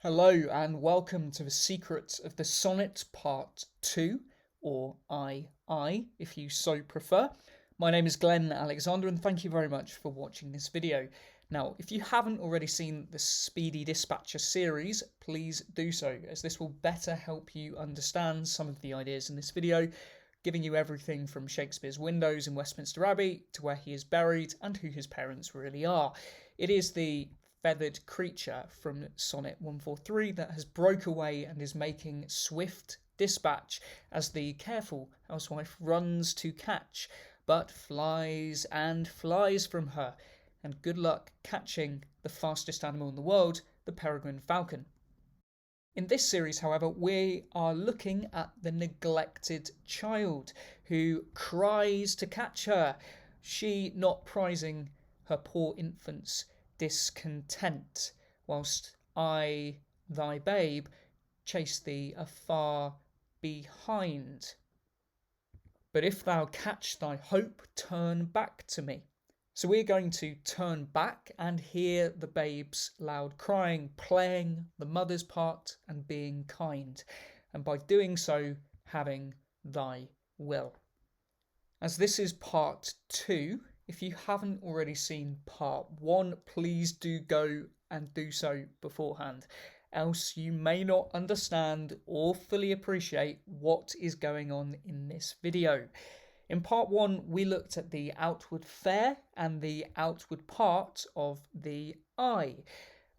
Hello and welcome to the Secrets of the Sonnet Part 2, or II, if you so prefer. My name is Glen Alexander and thank you very much for watching this video. Now, if you haven't already seen the Speedy Dispatcher series, please do so, as this will better help you understand some of the ideas in this video, giving you everything from Shakespeare's windows in Westminster Abbey to where he is buried and who his parents really are. It is the feathered creature from Sonnet 143 that has broke away and is making swift dispatch as the careful housewife runs to catch, but flies and flies from her, and good luck catching the fastest animal in the world, the peregrine falcon. In this series, however, we are looking at the neglected child who cries to catch her, she not prizing her poor infant's discontent, whilst I, thy babe, chase thee afar behind. But if thou catch thy hope, turn back to me. So we're going to turn back and hear the babe's loud crying, playing the mother's part and being kind, and by doing so, having thy will. As this is part 2, if you haven't already seen part 1, please do go and do so beforehand, else you may not understand or fully appreciate what is going on in this video. In part 1, we looked at the outward fare and the outward part of the eye,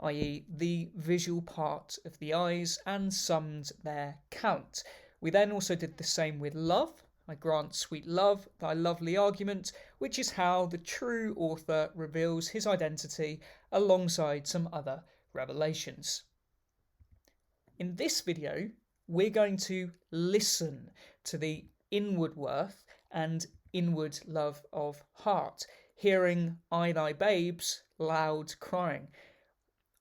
i.e. the visual part of the eyes, and summed their count. We then also did the same with love. I grant sweet love thy lovely argument, which is how the true author reveals his identity alongside some other revelations. In this video, we're going to listen to the inward worth and inward love of heart, hearing I thy babe's loud crying.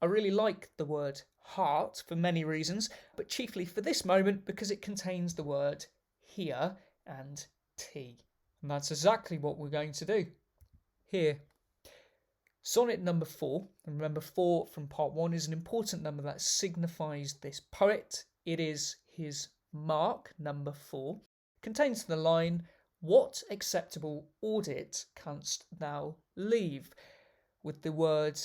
I really like the word heart for many reasons, but chiefly for this moment because it contains the word here and T. And that's exactly what we're going to do. Here. Sonnet number 4, and remember 4 from part 1 is an important number that signifies this poet. It is his mark, number 4, contains the line, what acceptable audit canst thou leave? With the word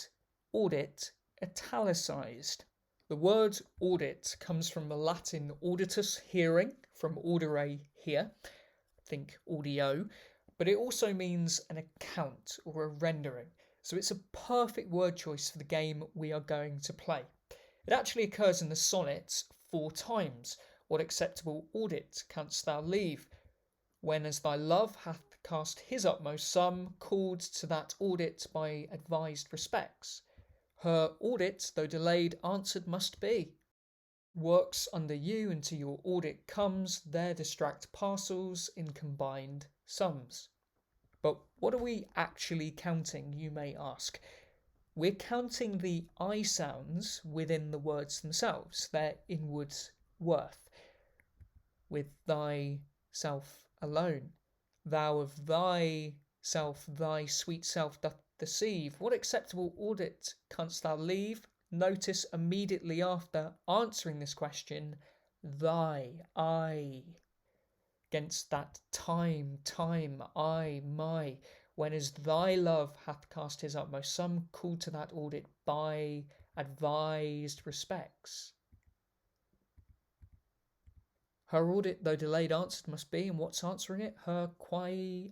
audit italicized. The word audit comes from the Latin auditus, hearing, from audere, hear, think audio, but it also means an account or a rendering. So it's a perfect word choice for the game we are going to play. It actually occurs in the sonnets 4 times. What acceptable audit canst thou leave? When as thy love hath cast his utmost sum, called to that audit by advised respects. Her audit, though delayed, answered must be. Works under you until your audit comes, there distract parcels in combined sums. But what are we actually counting, you may ask? We're counting the I sounds within the words themselves, their inward worth. With thyself alone, thou of thyself, thy sweet self doth deceive. What acceptable audit canst thou leave? Notice immediately after answering this question, thy, I. Against that time, I, my, when as thy love hath cast his utmost sum, called to that audit by advised respects. Her audit, though delayed, answered must be, and what's answering it? Her quietus.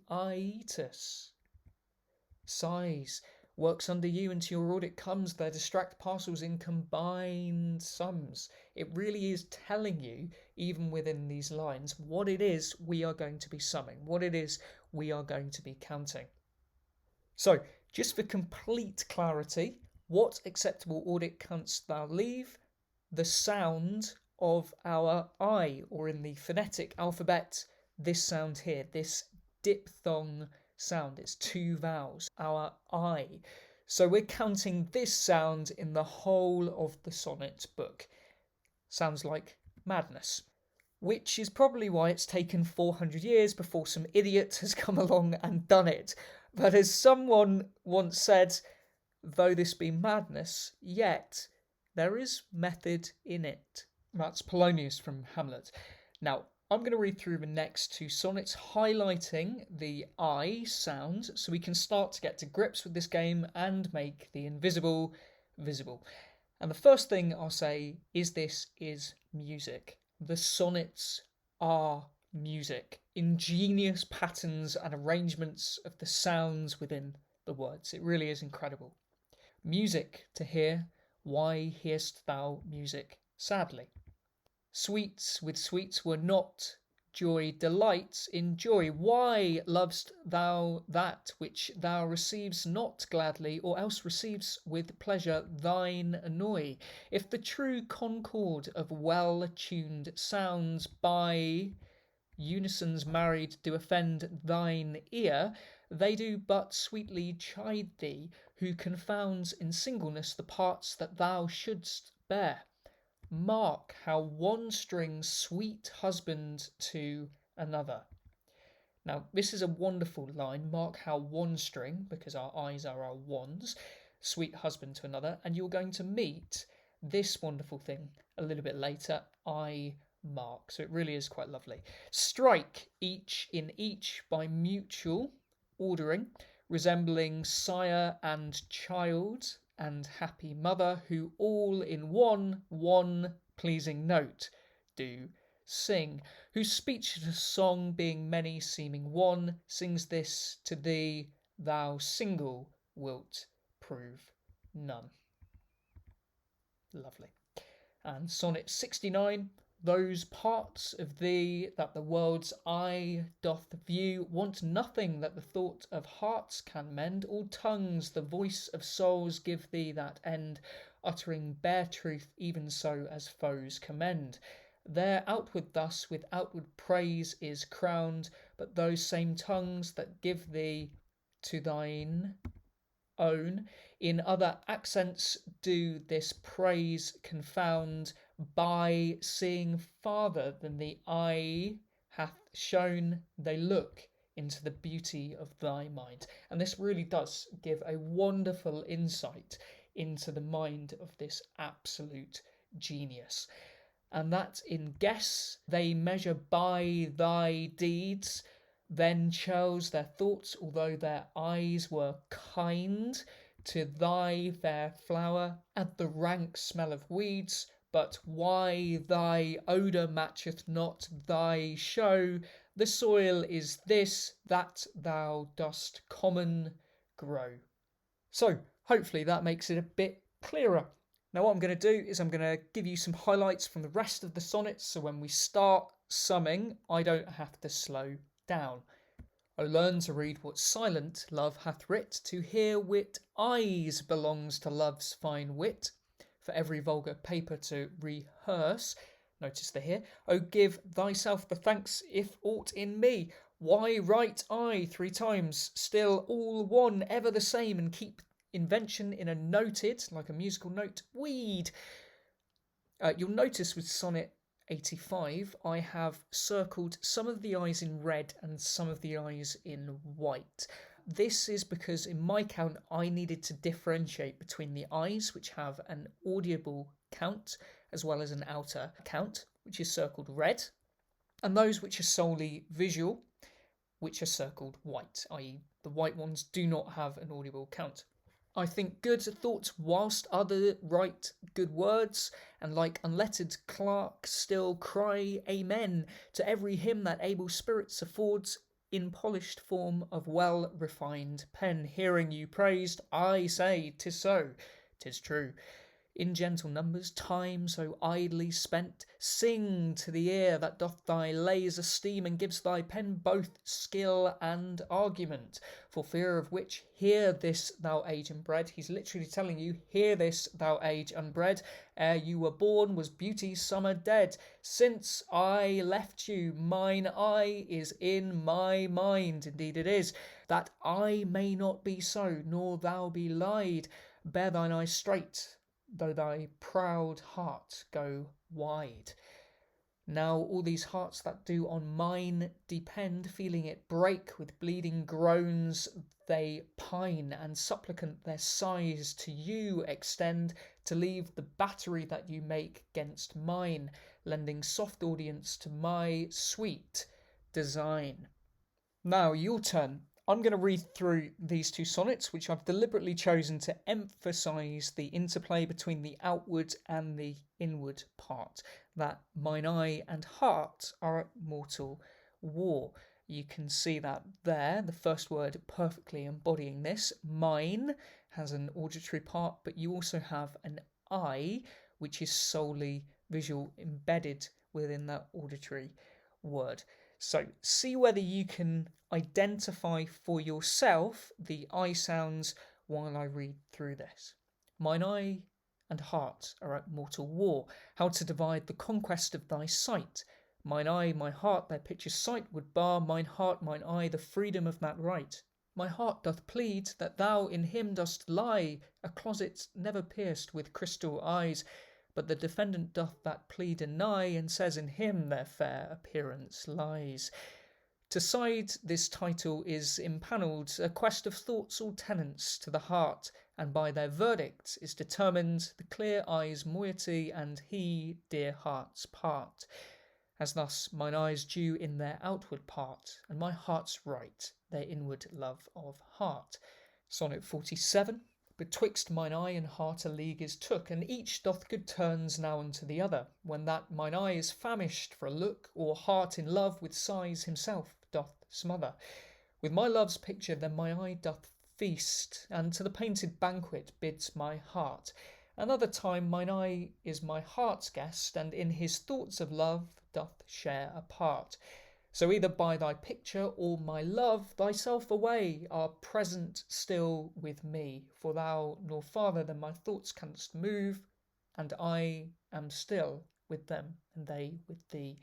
Sighs, works under you until your audit comes, there distract parcels in combined sums. It really is telling you, even within these lines, what it is we are going to be summing, what it is we are going to be counting. So, just for complete clarity, what acceptable audit canst thou leave? The sound of our I, or in the phonetic alphabet, this sound here, this diphthong sound, it's 2 vowels, our I. So we're counting this sound in the whole of the sonnet book. Sounds like madness. Which is probably why it's taken 400 years before some idiot has come along and done it. But as someone once said, though this be madness, yet there is method in it. That's Polonius from Hamlet. Now, I'm going to read through the next two sonnets highlighting the I sound so we can start to get to grips with this game and make the invisible visible. And the first thing I'll say is this is music. The sonnets are music. Ingenious patterns and arrangements of the sounds within the words. It really is incredible. Music to hear, why hearest thou music sadly? Sweets with sweets were not, joy delights in joy. Why lovest thou that which thou receives not gladly, or else receives with pleasure thine annoy? If the true concord of well-tuned sounds by unisons married do offend thine ear, they do but sweetly chide thee, who confounds in singleness the parts that thou shouldst bear. Mark how one string sweet husband to another. Now, this is a wonderful line. Mark how one string, because our eyes are our wands, sweet husband to another, and you're going to meet this wonderful thing a little bit later, I mark. So it really is quite lovely. Strike each in each by mutual ordering, resembling sire and child and happy mother, who all in one pleasing note do sing, whose speechless song being many seeming one, sings this to thee, thou single wilt prove none. Lovely. And sonnet 69, those parts of thee that the world's eye doth view want nothing that the thought of hearts can mend. All tongues the voice of souls give thee that end, uttering bare truth even so as foes commend. Their outward thus with outward praise is crowned, but those same tongues that give thee to thine own in other accents do this praise confound, by seeing farther than the eye hath shown, they look into the beauty of thy mind. And this really does give a wonderful insight into the mind of this absolute genius. And that in guess they measure by thy deeds, then chose their thoughts, although their eyes were kind to thy fair flower, and the rank smell of weeds. But why thy odour matcheth not thy show, the soil is this that thou dost common grow. So hopefully that makes it a bit clearer. Now what I'm going to do is I'm going to give you some highlights from the rest of the sonnets, so when we start summing I don't have to slow down. O learn to read what silent love hath writ, to hear wit eyes belongs to love's fine wit, for every vulgar paper to rehearse. Notice the here. O give thyself the thanks if aught in me. Why write I 3 times, still all one, ever the same, and keep invention in a noted, like a musical note, weed. You'll notice with sonnet 85, I have circled some of the eyes in red and some of the eyes in white. This is because in my count I needed to differentiate between the eyes, which have an audible count as well as an outer count, which is circled red, and those which are solely visual, which are circled white, i.e. the white ones do not have an audible count. I think good thoughts whilst other write good words, and like unlettered clerk still cry amen to every hymn that able spirits affords, in polished form of well-refined pen. Hearing you praised, I say 'tis so, 'tis true. In gentle numbers, time so idly spent, sing to the ear that doth thy lays esteem, and gives thy pen both skill and argument. For fear of which, hear this, thou age unbred. He's literally telling you, hear this, thou age unbred. Ere you were born was beauty's summer dead. Since I left you, mine eye is in my mind. Indeed it is, that I may not be so, nor thou be lied. Bear thine eye straight, though thy proud heart go wide. Now all these hearts that do on mine depend, feeling it break with bleeding groans, they pine, and supplicant their sighs to you extend, to leave the battery that you make 'gainst mine, lending soft audience to my sweet design. Now your turn. I'm going to read through these two sonnets, which I've deliberately chosen to emphasise the interplay between the outward and the inward part, that mine eye and heart are at mortal war. You can see that there, the first word perfectly embodying this. Mine has an auditory part, but you also have an eye, which is solely visual, embedded within that auditory word. So see whether you can identify for yourself the I sounds while I read through this. Mine eye and heart are at mortal war. How to divide the conquest of thy sight. Mine eye, my heart, their picture's sight would bar. Mine heart, mine eye, the freedom of that right. My heart doth plead that thou in him dost lie, a closet never pierced with crystal eyes. But the defendant doth that plea deny, and says in him their fair appearance lies. To side this title is impanelled, a quest of thoughts all tenants to the heart, and by their verdict is determined the clear eye's moiety and he, dear heart's part. As thus mine eyes due in their outward part, and my heart's right, their inward love of heart. Sonnet 47. Betwixt mine eye and heart a league is took, and each doth good turns now unto the other, when that mine eye is famished for a look, or heart in love with sighs himself doth smother. With my love's picture then my eye doth feast, and to the painted banquet bids my heart. Another time mine eye is my heart's guest, and in his thoughts of love doth share a part. So either by thy picture or my love, thyself away are present still with me, for thou nor farther than my thoughts canst move, and I am still with them, and they with thee.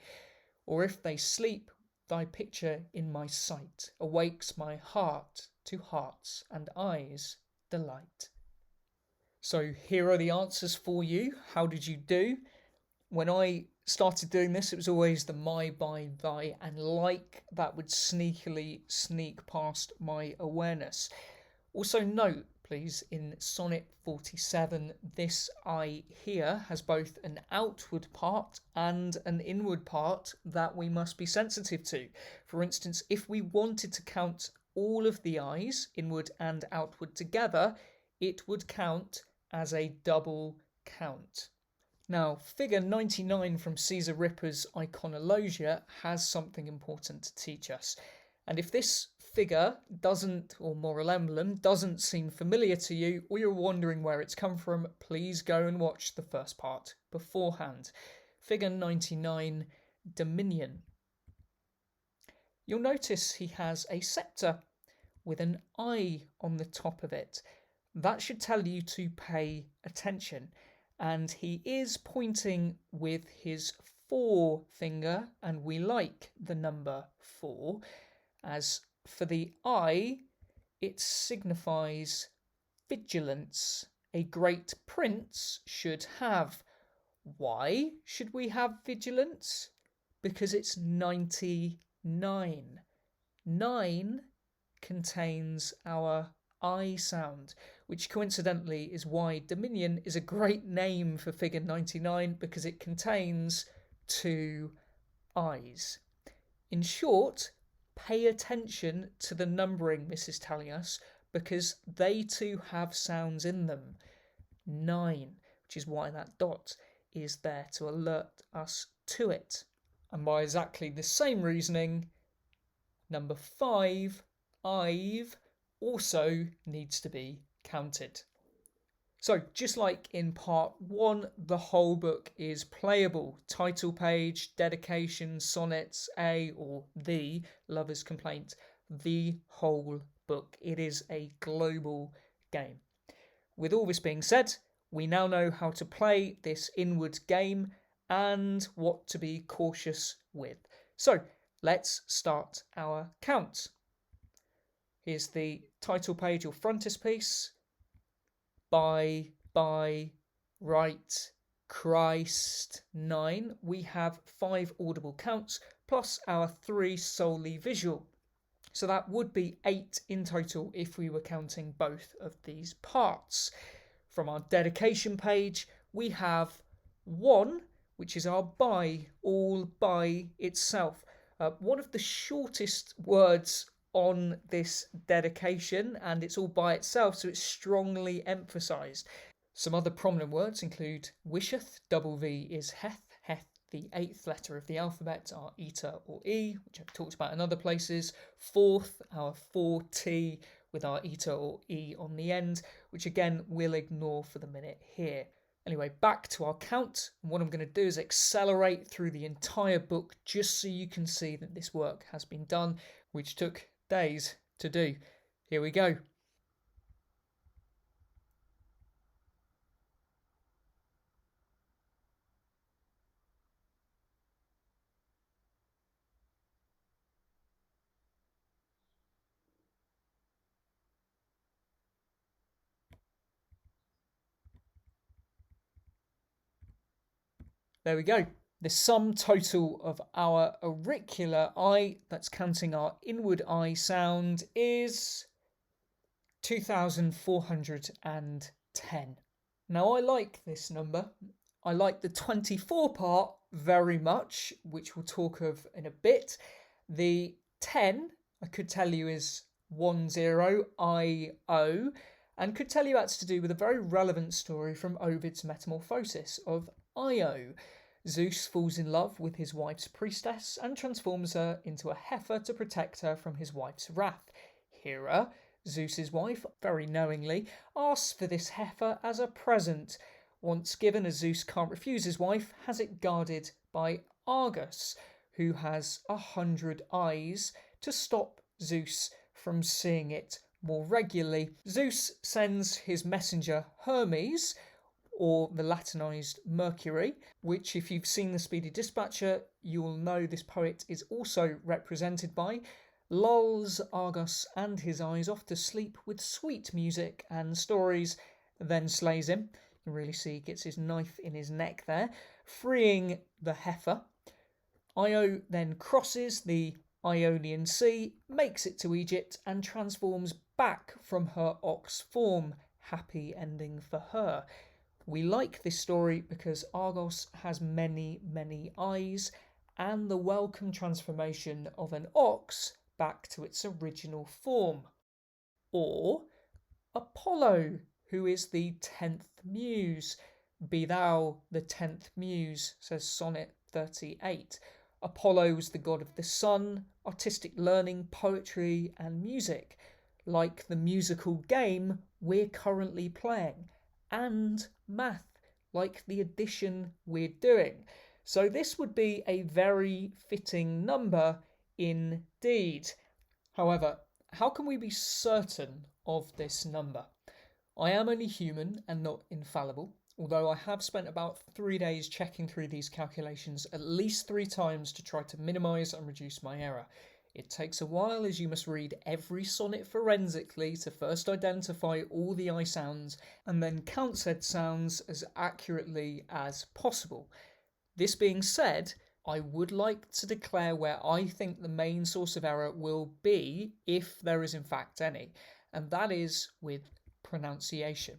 Or if they sleep, thy picture in my sight awakes my heart to hearts and eyes' delight. So here are the answers for you. How did you do? When I started doing this, it was always the my, by, thy, and like that would sneakily sneak past my awareness. Also note, please, in Sonnet 47, this I here has both an outward part and an inward part that we must be sensitive to. For instance, if we wanted to count all of the I's, inward and outward together, it would count as a double count. Now, figure 99 from Caesar Ripper's Iconologia has something important to teach us. And if this figure doesn't, or moral emblem, doesn't seem familiar to you, or you're wondering where it's come from, please go and watch the first part beforehand. Figure 99, Dominion. You'll notice he has a sceptre with an eye on the top of it. That should tell you to pay attention. And he is pointing with his forefinger, and we like the number 4. As for the eye, it signifies vigilance. A great prince should have. Why should we have vigilance? Because it's 99. 9 contains our I sound, which coincidentally is why Dominion is a great name for figure 99, because it contains 2 I's. In short, pay attention to the numbering this is telling us, because they too have sounds in them. 9, which is why that dot is there to alert us to it. And by exactly the same reasoning, number 5, I've, also needs to be counted. So just like in part 1, the whole book is playable. Title page, dedication, sonnets, a or the lover's complaint, the whole book. It is a global game. With all this being said, we now know how to play this inward game and what to be cautious with. So let's start our count. Here's the title page or frontispiece. By, right, Christ 9, we have 5 audible counts plus our 3 solely visual. So that would be 8 in total if we were counting both of these parts. From our dedication page, we have 1, which is our by, all by itself. One of the shortest words on this dedication, and it's all by itself, so it's strongly emphasised. Some other prominent words include wisheth, double V is heth, heth, the 8th letter of the alphabet, our eta or e, which I've talked about in other places. Fourth, our 4t with our eta or e on the end, which again we'll ignore for the minute here. Anyway, back to our count. And what I'm going to do is accelerate through the entire book just so you can see that this work has been done, which took days to do. Here we go. There we go. The sum total of our auricular I, that's counting our inward I sound, is 2,410. Now I like this number. I like the 24 part very much, which we'll talk of in a bit. The 10, I could tell you, is 10IO, and could tell you that's to do with a very relevant story from Ovid's Metamorphosis of Io. Zeus falls in love with his wife's priestess and transforms her into a heifer to protect her from his wife's wrath. Hera, Zeus's wife, very knowingly, asks for this heifer as a present. Once given, as Zeus can't refuse his wife, has it guarded by Argus, who has 100 eyes to stop Zeus from seeing it more regularly. Zeus sends his messenger Hermes, or the Latinized Mercury, which, if you've seen the Speedy Dispatcher, you will know this poet is also represented by, lulls Argus and his eyes off to sleep with sweet music and stories, then slays him. You can really see he gets his knife in his neck there, freeing the heifer. Io then crosses the Ionian Sea, makes it to Egypt, and transforms back from her ox form. Happy ending for her. We like this story because Argos has many, many eyes, and the welcome transformation of an ox back to its original form. Or Apollo, who is the 10th muse. Be thou the 10th muse, says Sonnet 38. Apollo was the god of the sun, artistic learning, poetry, and music, like the musical game we're currently playing, and math, like the addition we're doing. So this would be a very fitting number indeed. However, how can we be certain of this number? I am only human and not infallible, although I have spent about 3 days checking through these calculations at least 3 times to try to minimise and reduce my error. It takes a while, as you must read every sonnet forensically to first identify all the I sounds and then count said sounds as accurately as possible. This being said, I would like to declare where I think the main source of error will be, if there is in fact any, and that is with pronunciation.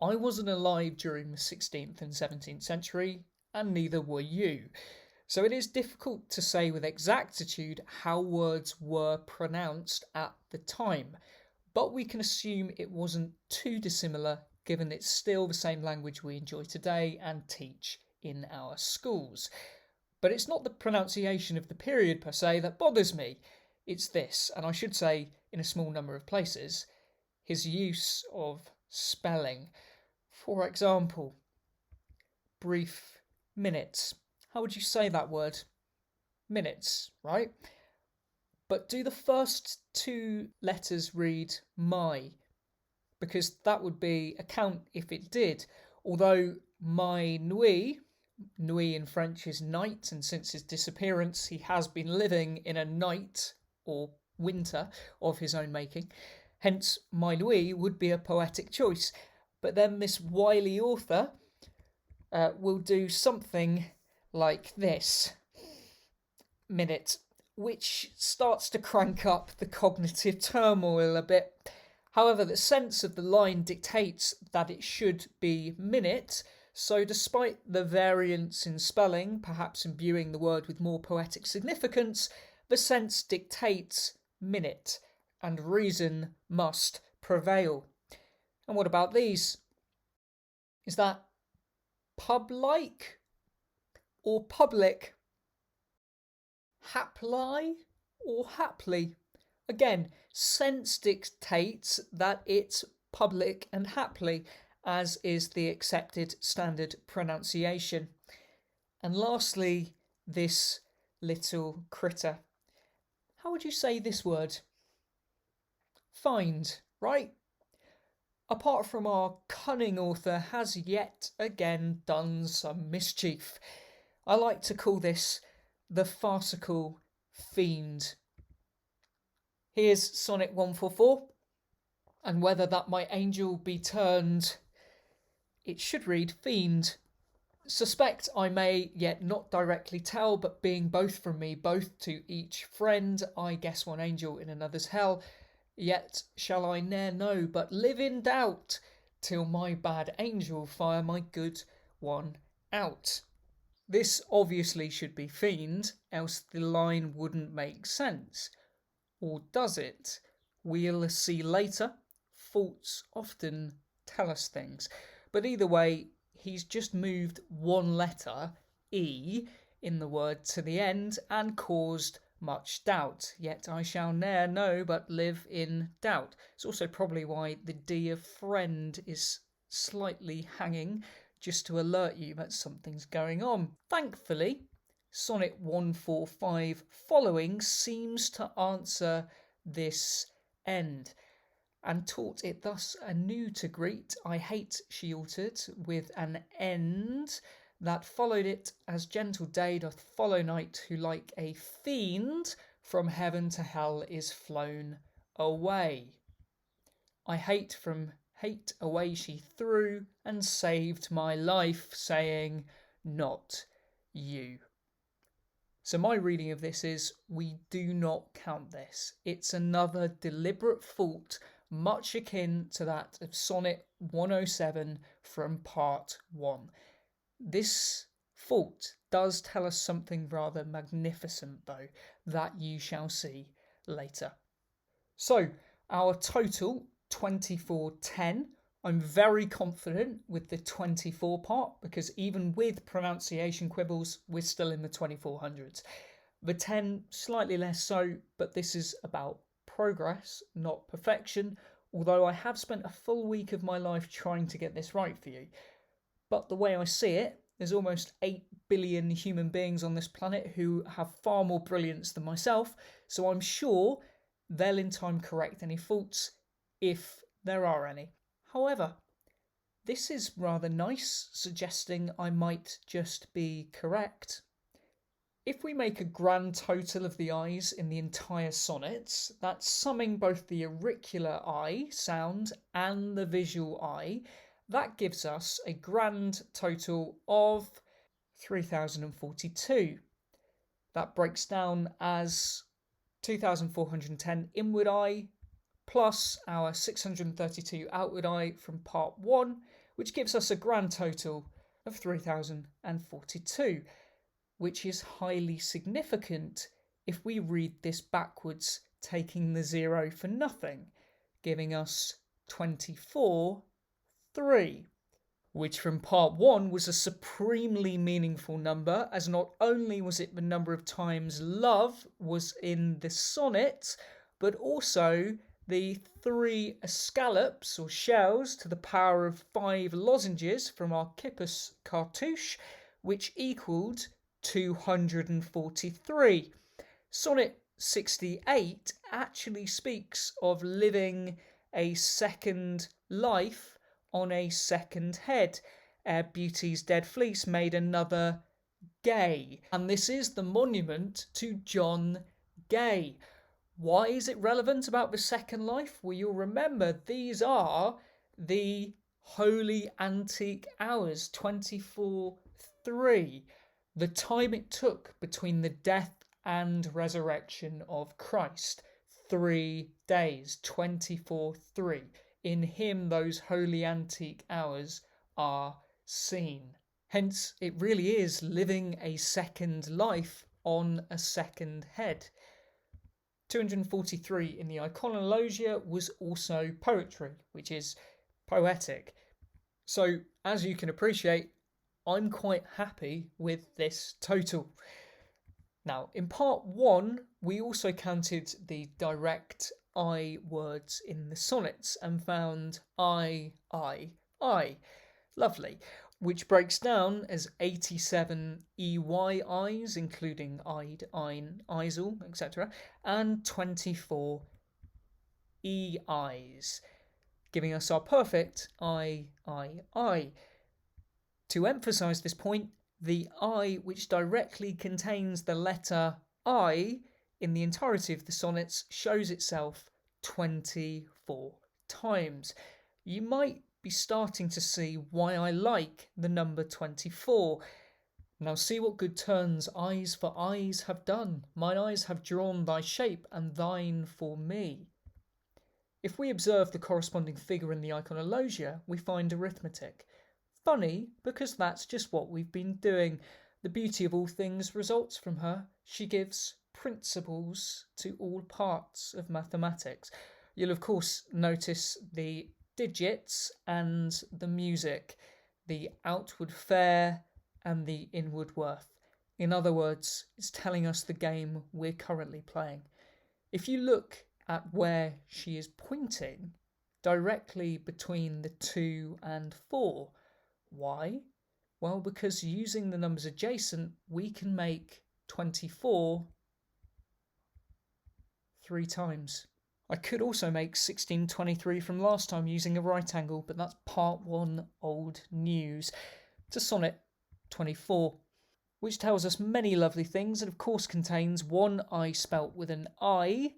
I wasn't alive during the 16th and 17th century, and neither were you. So it is difficult to say with exactitude how words were pronounced at the time, but we can assume it wasn't too dissimilar, given it's still the same language we enjoy today and teach in our schools. But it's not the pronunciation of the period per se that bothers me, it's this, and I should say in a small number of places, his use of spelling. For example, brief minutes. How would you say that word? Minutes, right? But do the first 2 letters read my? Because that would be a count if it did. Although my nuit in French is night, and since his disappearance he has been living in a night or winter of his own making. Hence my nuit would be a poetic choice. But then this wily author we'll do something like this. Minute, which starts to crank up the cognitive turmoil a bit. However, the sense of the line dictates that it should be minute, so despite the variance in spelling, perhaps imbuing the word with more poetic significance, the sense dictates minute, and reason must prevail. And what about these? Is that pub-like or public? Haply or haply? Again, sense dictates that it's public and haply, as is the accepted standard pronunciation. And lastly, this little critter. How would you say this word? Find, right? Apart from our cunning author has yet again done some mischief. I like to call this the farcical fiend. Here's Sonnet 144, and whether that my angel be turned, it should read fiend. Suspect I may yet not directly tell, but being both from me, both to each friend, I guess one angel in another's hell, yet shall I ne'er know, but live in doubt, till my bad angel fire my good one out. This obviously should be fiend, else the line wouldn't make sense. Or does it? We'll see later. Faults often tell us things. But either way, he's just moved one letter, E, in the word to the end and caused much doubt. Yet I shall ne'er know but live in doubt. It's also probably why the D of friend is slightly hanging, just to alert you that something's going on. Thankfully, Sonnet 145 following seems to answer this end, and taught it thus anew to greet. I hate, she altered, with an end that followed it, as gentle day doth follow night, who like a fiend from heaven to hell is flown away. I hate from hate away she threw, and saved my life, saying, not you. So my reading of this is, we do not count this. It's another deliberate fault, much akin to that of Sonnet 107 from part 1. This fault does tell us something rather magnificent, though, that you shall see later. So, our total, 2410. I'm very confident with the 24 part, because even with pronunciation quibbles, we're still in the 2400s. The 10, slightly less so, but this is about progress, not perfection, although I have spent a full week of my life trying to get this right for you. But the way I see it, there's almost 8 billion human beings on this planet who have far more brilliance than myself, so I'm sure they'll in time correct any faults, if there are any. However, this is rather nice, suggesting I might just be correct. If we make a grand total of the I's in the entire sonnets, that's summing both the auricular I sound and the visual I, that gives us a grand total of 3042. That breaks down as 2410 inward I, plus our 632 outward I from part 1, which gives us a grand total of 3042, which is highly significant if we read this backwards, taking the 0 for nothing, giving us 24, 3, which from part 1 was a supremely meaningful number, as not only was it the number of times love was in the sonnet, but also the 3 escallops or shells to the power of 5 lozenges from our Kippus cartouche, which equaled 243. Sonnet 68 actually speaks of living a second life on a second head. Ere beauty's dead fleece made another gay. And this is the monument to John Gay. Why is it relevant about the second life? Well, you'll remember these are the holy antique hours, 24:3. The time it took between the death and resurrection of Christ, 3 days, 24:3. In him those holy antique hours are seen. Hence, it really is living a second life on a second head. 243 in the Iconologia was also poetry, which is poetic. So, as you can appreciate, I'm quite happy with this total. Now, in part 1, we also counted the direct I words in the sonnets and found I. Lovely. Which breaks down as 87 EYIs, including Eid, Ein, Eisel, etc., and 24 EIs, giving us our perfect I. To emphasise this point, the I which directly contains the letter I in the entirety of the sonnets shows itself 24 times. You might be starting to see why I like the number 24. Now see what good turns eyes for eyes have done. Mine eyes have drawn thy shape, and thine for me. If we observe the corresponding figure in the Iconologia, we find arithmetic. Funny, because that's just what we've been doing. The beauty of all things results from her. She gives principles to all parts of mathematics. You'll of course notice the digits and the music, the outward fare and the inward worth. In other words, it's telling us the game we're currently playing. If you look at where she is pointing, directly between the 2 and 4, why? Well, because using the numbers adjacent, we can make 24 3 times. I could also make 1623 from last time using a right angle, but that's part 1 old news. To sonnet 24, which tells us many lovely things and of course contains one I spelt with an I.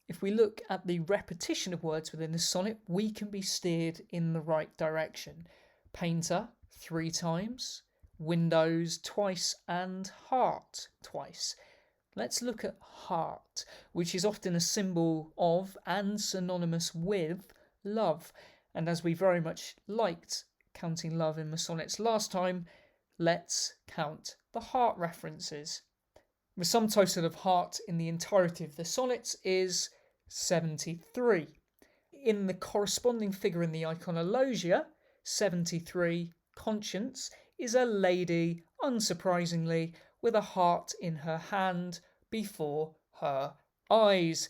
If we look at the repetition of words within the sonnet, we can be steered in the right direction. Painter 3 times, windows twice, and heart twice. Let's look at heart, which is often a symbol of and synonymous with love. And as we very much liked counting love in the sonnets last time, let's count the heart references. The sum total of heart in the entirety of the sonnets is 73. In the corresponding figure in the Iconologia, 73, conscience, is a lady, unsurprisingly, with a heart in her hand before her eyes,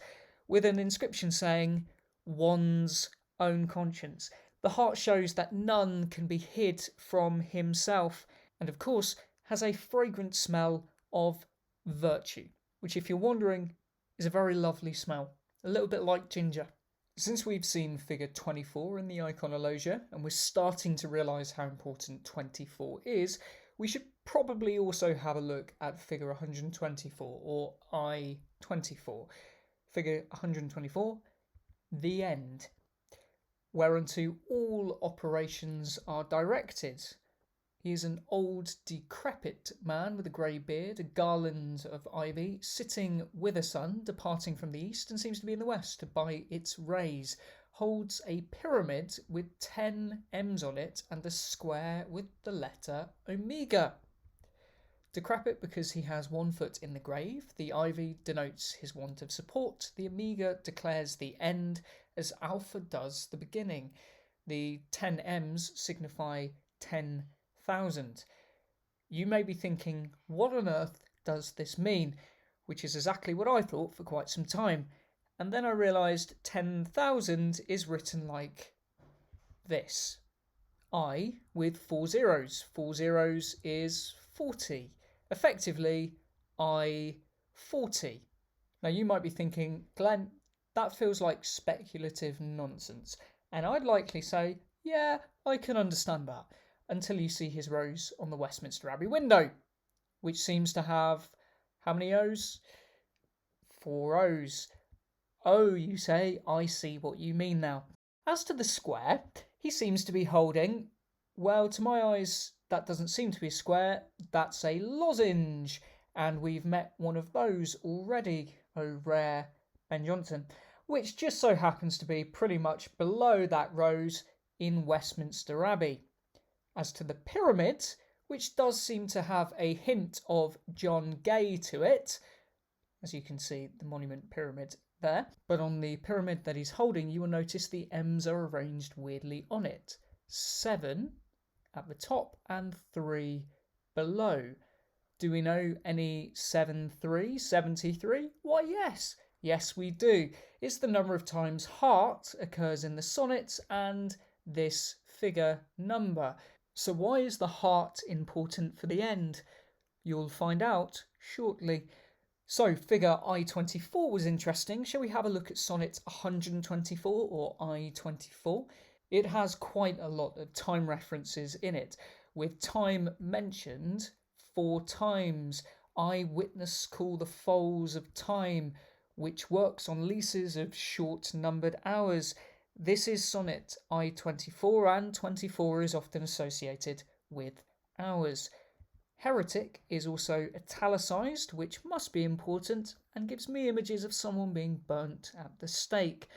with an inscription saying, one's own conscience. The heart shows that none can be hid from himself, and of course has a fragrant smell of virtue, which, if you're wondering, is a very lovely smell, a little bit like ginger. Since we've seen figure 24 in the Iconologia, and we're starting to realise how important 24 is, we should probably also have a look at figure 124, or I-24. Figure 124, the end, whereunto all operations are directed. He is an old, decrepit man with a grey beard, a garland of ivy, sitting with a sun, departing from the east, and seems to be in the west by its rays, holds a pyramid with 10 M's on it and a square with the letter omega. Decrepit because he has 1 foot in the grave, the ivy denotes his want of support, the omega declares the end, as alpha does the beginning. The 10 M's signify 10,000. You may be thinking, what on earth does this mean? Which is exactly what I thought for quite some time. And then I realised 10,000 is written like this. I with 4 zeros. 4 zeros is 40. Effectively, I 40. Now you might be thinking, Glenn, that feels like speculative nonsense. And I'd likely say, yeah, I can understand that, until you see his rose on the Westminster Abbey window, which seems to have how many O's? 4 O's. Oh, you say, I see what you mean now. As to the square, he seems to be holding, well, to my eyes, that doesn't seem to be a square, that's a lozenge. And we've met one of those already, oh rare Ben Jonson, which just so happens to be pretty much below that rose in Westminster Abbey. As to the pyramid, which does seem to have a hint of John Gay to it, as you can see the monument pyramid there, but on the pyramid that he's holding you will notice the M's are arranged weirdly on it. 7 at the top and 3 below. Do we know any 73, 73? Why yes, yes we do. It's the number of times heart occurs in the sonnets and this figure number. So why is the heart important for the end? You'll find out shortly. So figure I-24 was interesting. Shall we have a look at sonnet 124 or I-24? It has quite a lot of time references in it, with time mentioned 4 times. Eyewitness call the foals of time, which works on leases of short-numbered hours. This is sonnet I-24, and 24 is often associated with hours. Heretic is also italicised, which must be important, and gives me images of someone being burnt at the stake.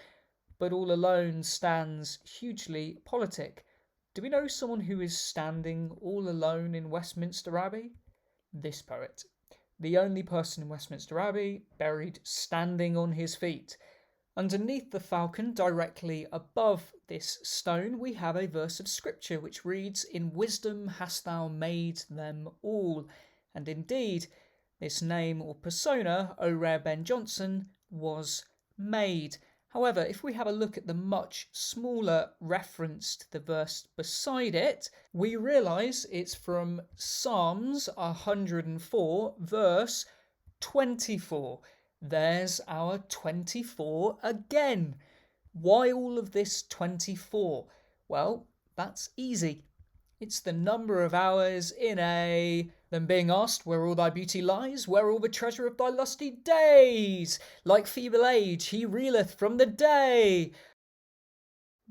But all alone stands hugely politic. Do we know someone who is standing all alone in Westminster Abbey? This poet. The only person in Westminster Abbey buried standing on his feet. Underneath the falcon, directly above this stone, we have a verse of scripture which reads, "In wisdom hast thou made them all." And indeed, this name or persona, O rare Ben Jonson, was made. However, if we have a look at the much smaller reference to the verse beside it, we realise it's from Psalms 104, verse 24. There's our 24 again. Why all of this 24? Well, that's easy. It's the number of hours in a... Then being asked where all thy beauty lies, where all the treasure of thy lusty days? Like feeble age he reeleth from the day.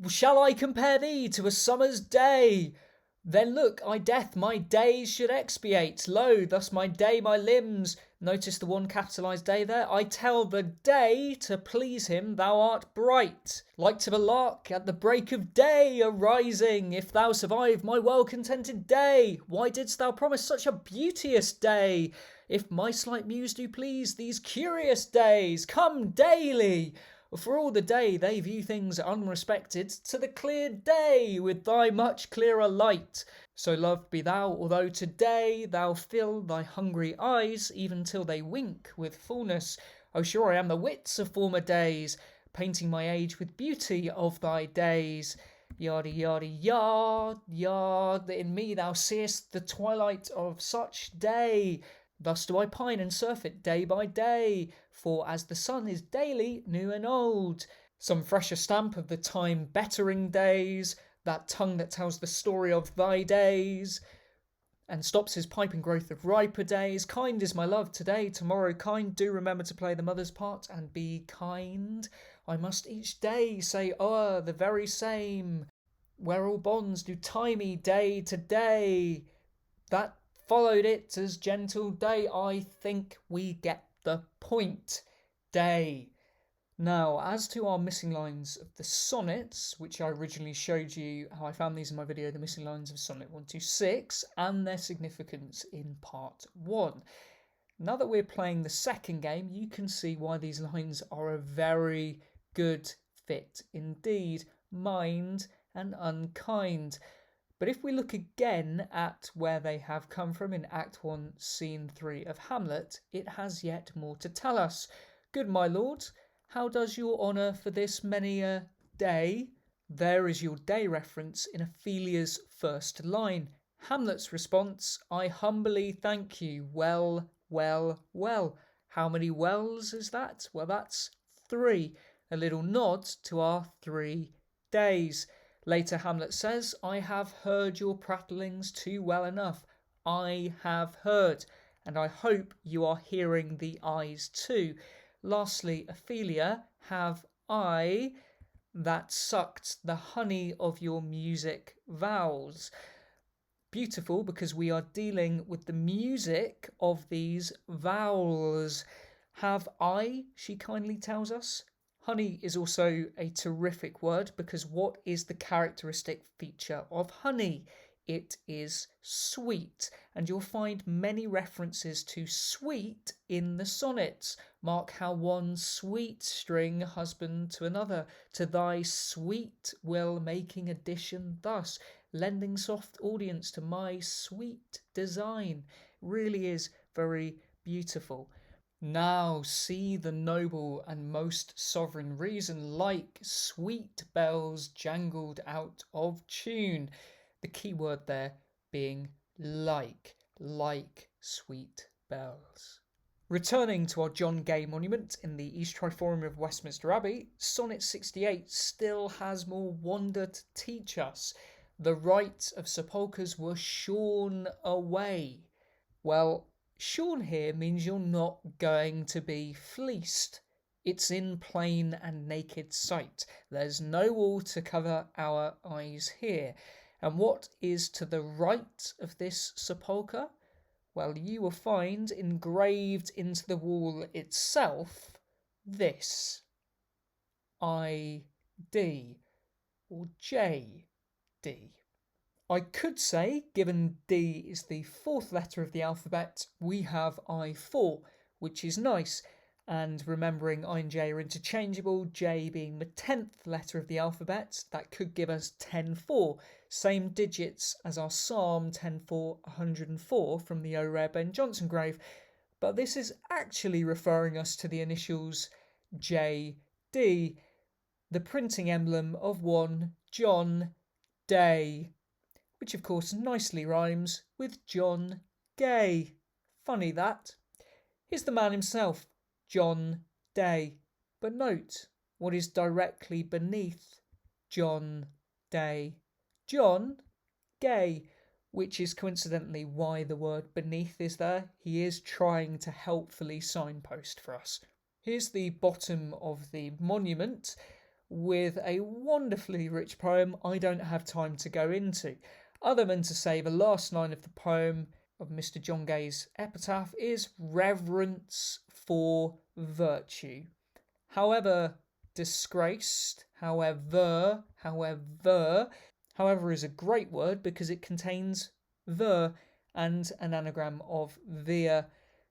Shall I compare thee to a summer's day? Then look, I death my days should expiate. Lo, thus my day, my limbs. Notice the one capitalised day there. I tell the day to please him, thou art bright. Like to the lark at the break of day arising. If thou survive my well-contented day, why didst thou promise such a beauteous day? If my slight muse do please these curious days, come daily. For all the day they view things unrespected, to the clear day with thy much clearer light. So loved be thou, although today thou fill thy hungry eyes, even till they wink with fullness. Oh, sure I am the wits of former days, painting my age with beauty of thy days. Yardy, yardy, yard, yard, in me thou seest the twilight of such day. Thus do I pine and surfeit day by day, for as the sun is daily new and old, some fresher stamp of the time bettering days, that tongue that tells the story of thy days, and stops his piping growth of riper days. Kind is my love today, tomorrow kind. Do remember to play the mother's part and be kind. I must each day say o'er the very same, where all bonds do tie me day to day. That followed it as gentle day. I think we get the point. Day. Now, as to our missing lines of the sonnets, which I originally showed you how I found these in my video, the missing lines of sonnet 126, and their significance in part 1. Now that we're playing the second game, you can see why these lines are a very good fit indeed. Mind and unkind. But if we look again at where they have come from in Act 1, Scene 3 of Hamlet, it has yet more to tell us. Good my lord, how does your honour for this many a day? There is your day reference in Ophelia's first line. Hamlet's response, I humbly thank you, well, well, well. How many wells is that? Well, that's 3. A little nod to our 3 days. Later Hamlet says, I have heard your prattlings too well enough. I have heard, and I hope you are hearing the I's too. Lastly, Ophelia, have I. that sucked the honey of your music vowels. Beautiful, because we are dealing with the music of these vowels. Have I, she kindly tells us. Honey is also a terrific word, because what is the characteristic feature of honey? It is sweet, and you'll find many references to sweet in the sonnets. Mark how one sweet string husband to another, to thy sweet will making addition thus, lending soft audience to my sweet design. Really is very beautiful. Now see the noble and most sovereign reason, like sweet bells jangled out of tune. The key word there being like sweet bells. Returning to our John Gay monument in the East Triforium of Westminster Abbey, Sonnet 68 still has more wonder to teach us. The rights of sepulchres were shorn away. Well, shorn here means you're not going to be fleeced. It's in plain and naked sight. There's no wall to cover our eyes here. And what is to the right of this sepulchre? Well, you will find engraved into the wall itself this: ID or JD. I could say, given D is the fourth letter of the alphabet, we have I4, which is nice, and remembering I and J are interchangeable, J being the 10th letter of the alphabet, that could give us 10-4, same digits as our Psalm 10-4, 104 from the O. Rare Ben Jonson grave, but this is actually referring us to the initials JD, the printing emblem of one John Day, which of course nicely rhymes with John Gay. Funny that. Here's the man himself, John Day. But note what is directly beneath John Day. John Gay, which is coincidentally why the word beneath is there. He is trying to helpfully signpost for us. Here's the bottom of the monument with a wonderfully rich poem I don't have time to go into, other than to say the last line of the poem of Mr. John Gay's epitaph is reverence for virtue. However disgraced, however is a great word because it contains ver and an anagram of Vere.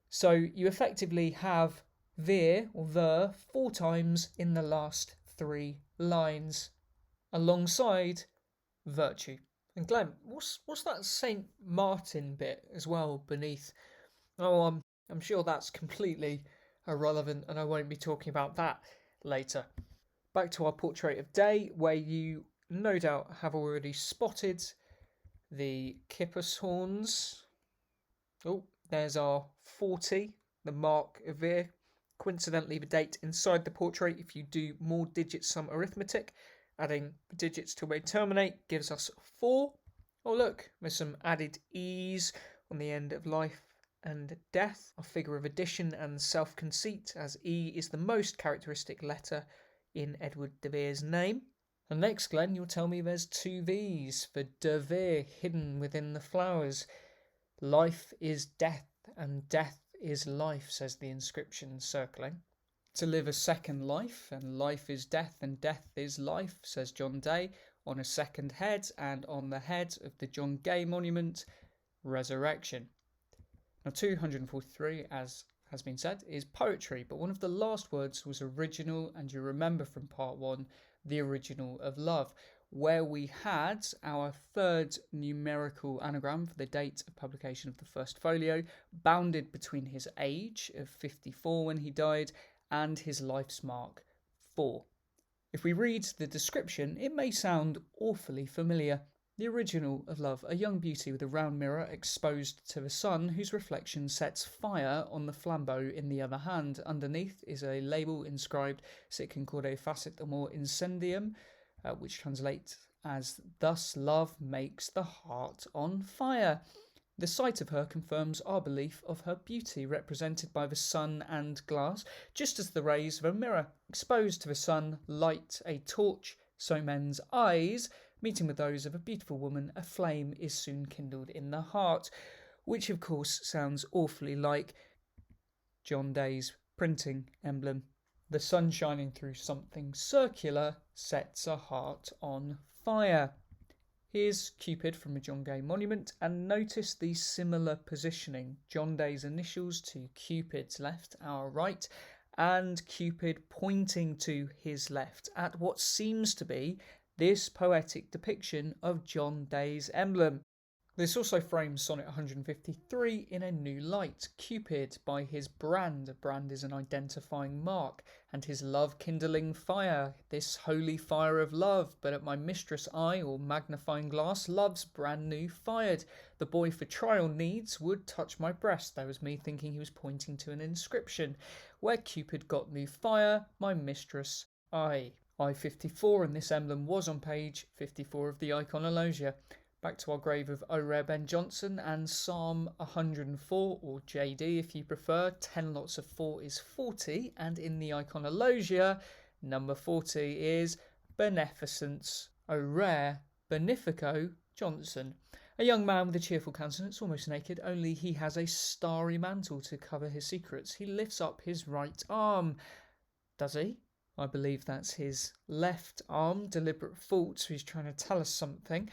So you effectively have Vere or ver 4 times in the last 3 lines, alongside virtue. And Glen, what's that Saint Martin bit as well beneath? Oh, I'm sure that's completely irrelevant, and I won't be talking about that later. Back to our portrait of Day, where you no doubt have already spotted the kippus horns. Oh, there's our 40, the mark of Vere. Coincidentally, the date inside the portrait, if you do more digit sum arithmetic, adding the digits to where they terminate gives us 4. Oh look, there's some added E's on the end of life and death, a figure of addition and self-conceit, as E is the most characteristic letter in Edward de Vere's name. And next, Glen, you'll tell me there's 2 V's for de Vere hidden within the flowers. Life is death, and death is life, says the inscription circling. To live a second life, and life is death, and death is life, says John Day, on a second head, and on the head of the John Gay monument, resurrection. Now 243, as has been said, is poetry, but one of the last words was original, and you remember from part 1, the original of love, where we had our 3rd numerical anagram for the date of publication of the first folio, bounded between his age of 54 when he died and his life's mark 4. If we read the description, it may sound awfully familiar. The original of love, a young beauty with a round mirror exposed to the sun, whose reflection sets fire on the flambeau in the other hand. Underneath is a label inscribed "Sic incorde facit amor incendium," which translates as "Thus love makes the heart on fire." The sight of her confirms our belief of her beauty, represented by the sun and glass, just as the rays of a mirror exposed to the sun light a torch, so men's eyes, meeting with those of a beautiful woman, a flame is soon kindled in the heart, which of course sounds awfully like John Day's printing emblem. The sun shining through something circular sets a heart on fire. Here's Cupid from a John Gay monument, and notice the similar positioning. John Day's initials to Cupid's left, our right, and Cupid pointing to his left at what seems to be this poetic depiction of John Day's emblem. This also frames Sonnet 153 in a new light. Cupid by his brand. A brand is an identifying mark. And his love-kindling fire, this holy fire of love. But at my mistress' eye, or magnifying glass, love's brand new fired. The boy for trial needs would touch my breast. That was me thinking he was pointing to an inscription. Where Cupid got new fire, my mistress' eye. I-54, and this emblem was on page 54 of the Iconologia. Back to our grave of O. Rare Ben Jonson and Psalm 104, or JD if you prefer. 10 lots of 4 is 40, and in the Iconologia, number 40 is Beneficence, O. Rare Benifico Jonson. A young man with a cheerful countenance, almost naked, only he has a starry mantle to cover his secrets. He lifts up his right arm. Does he? I believe that's his left arm. Deliberate fault, so he's trying to tell us something.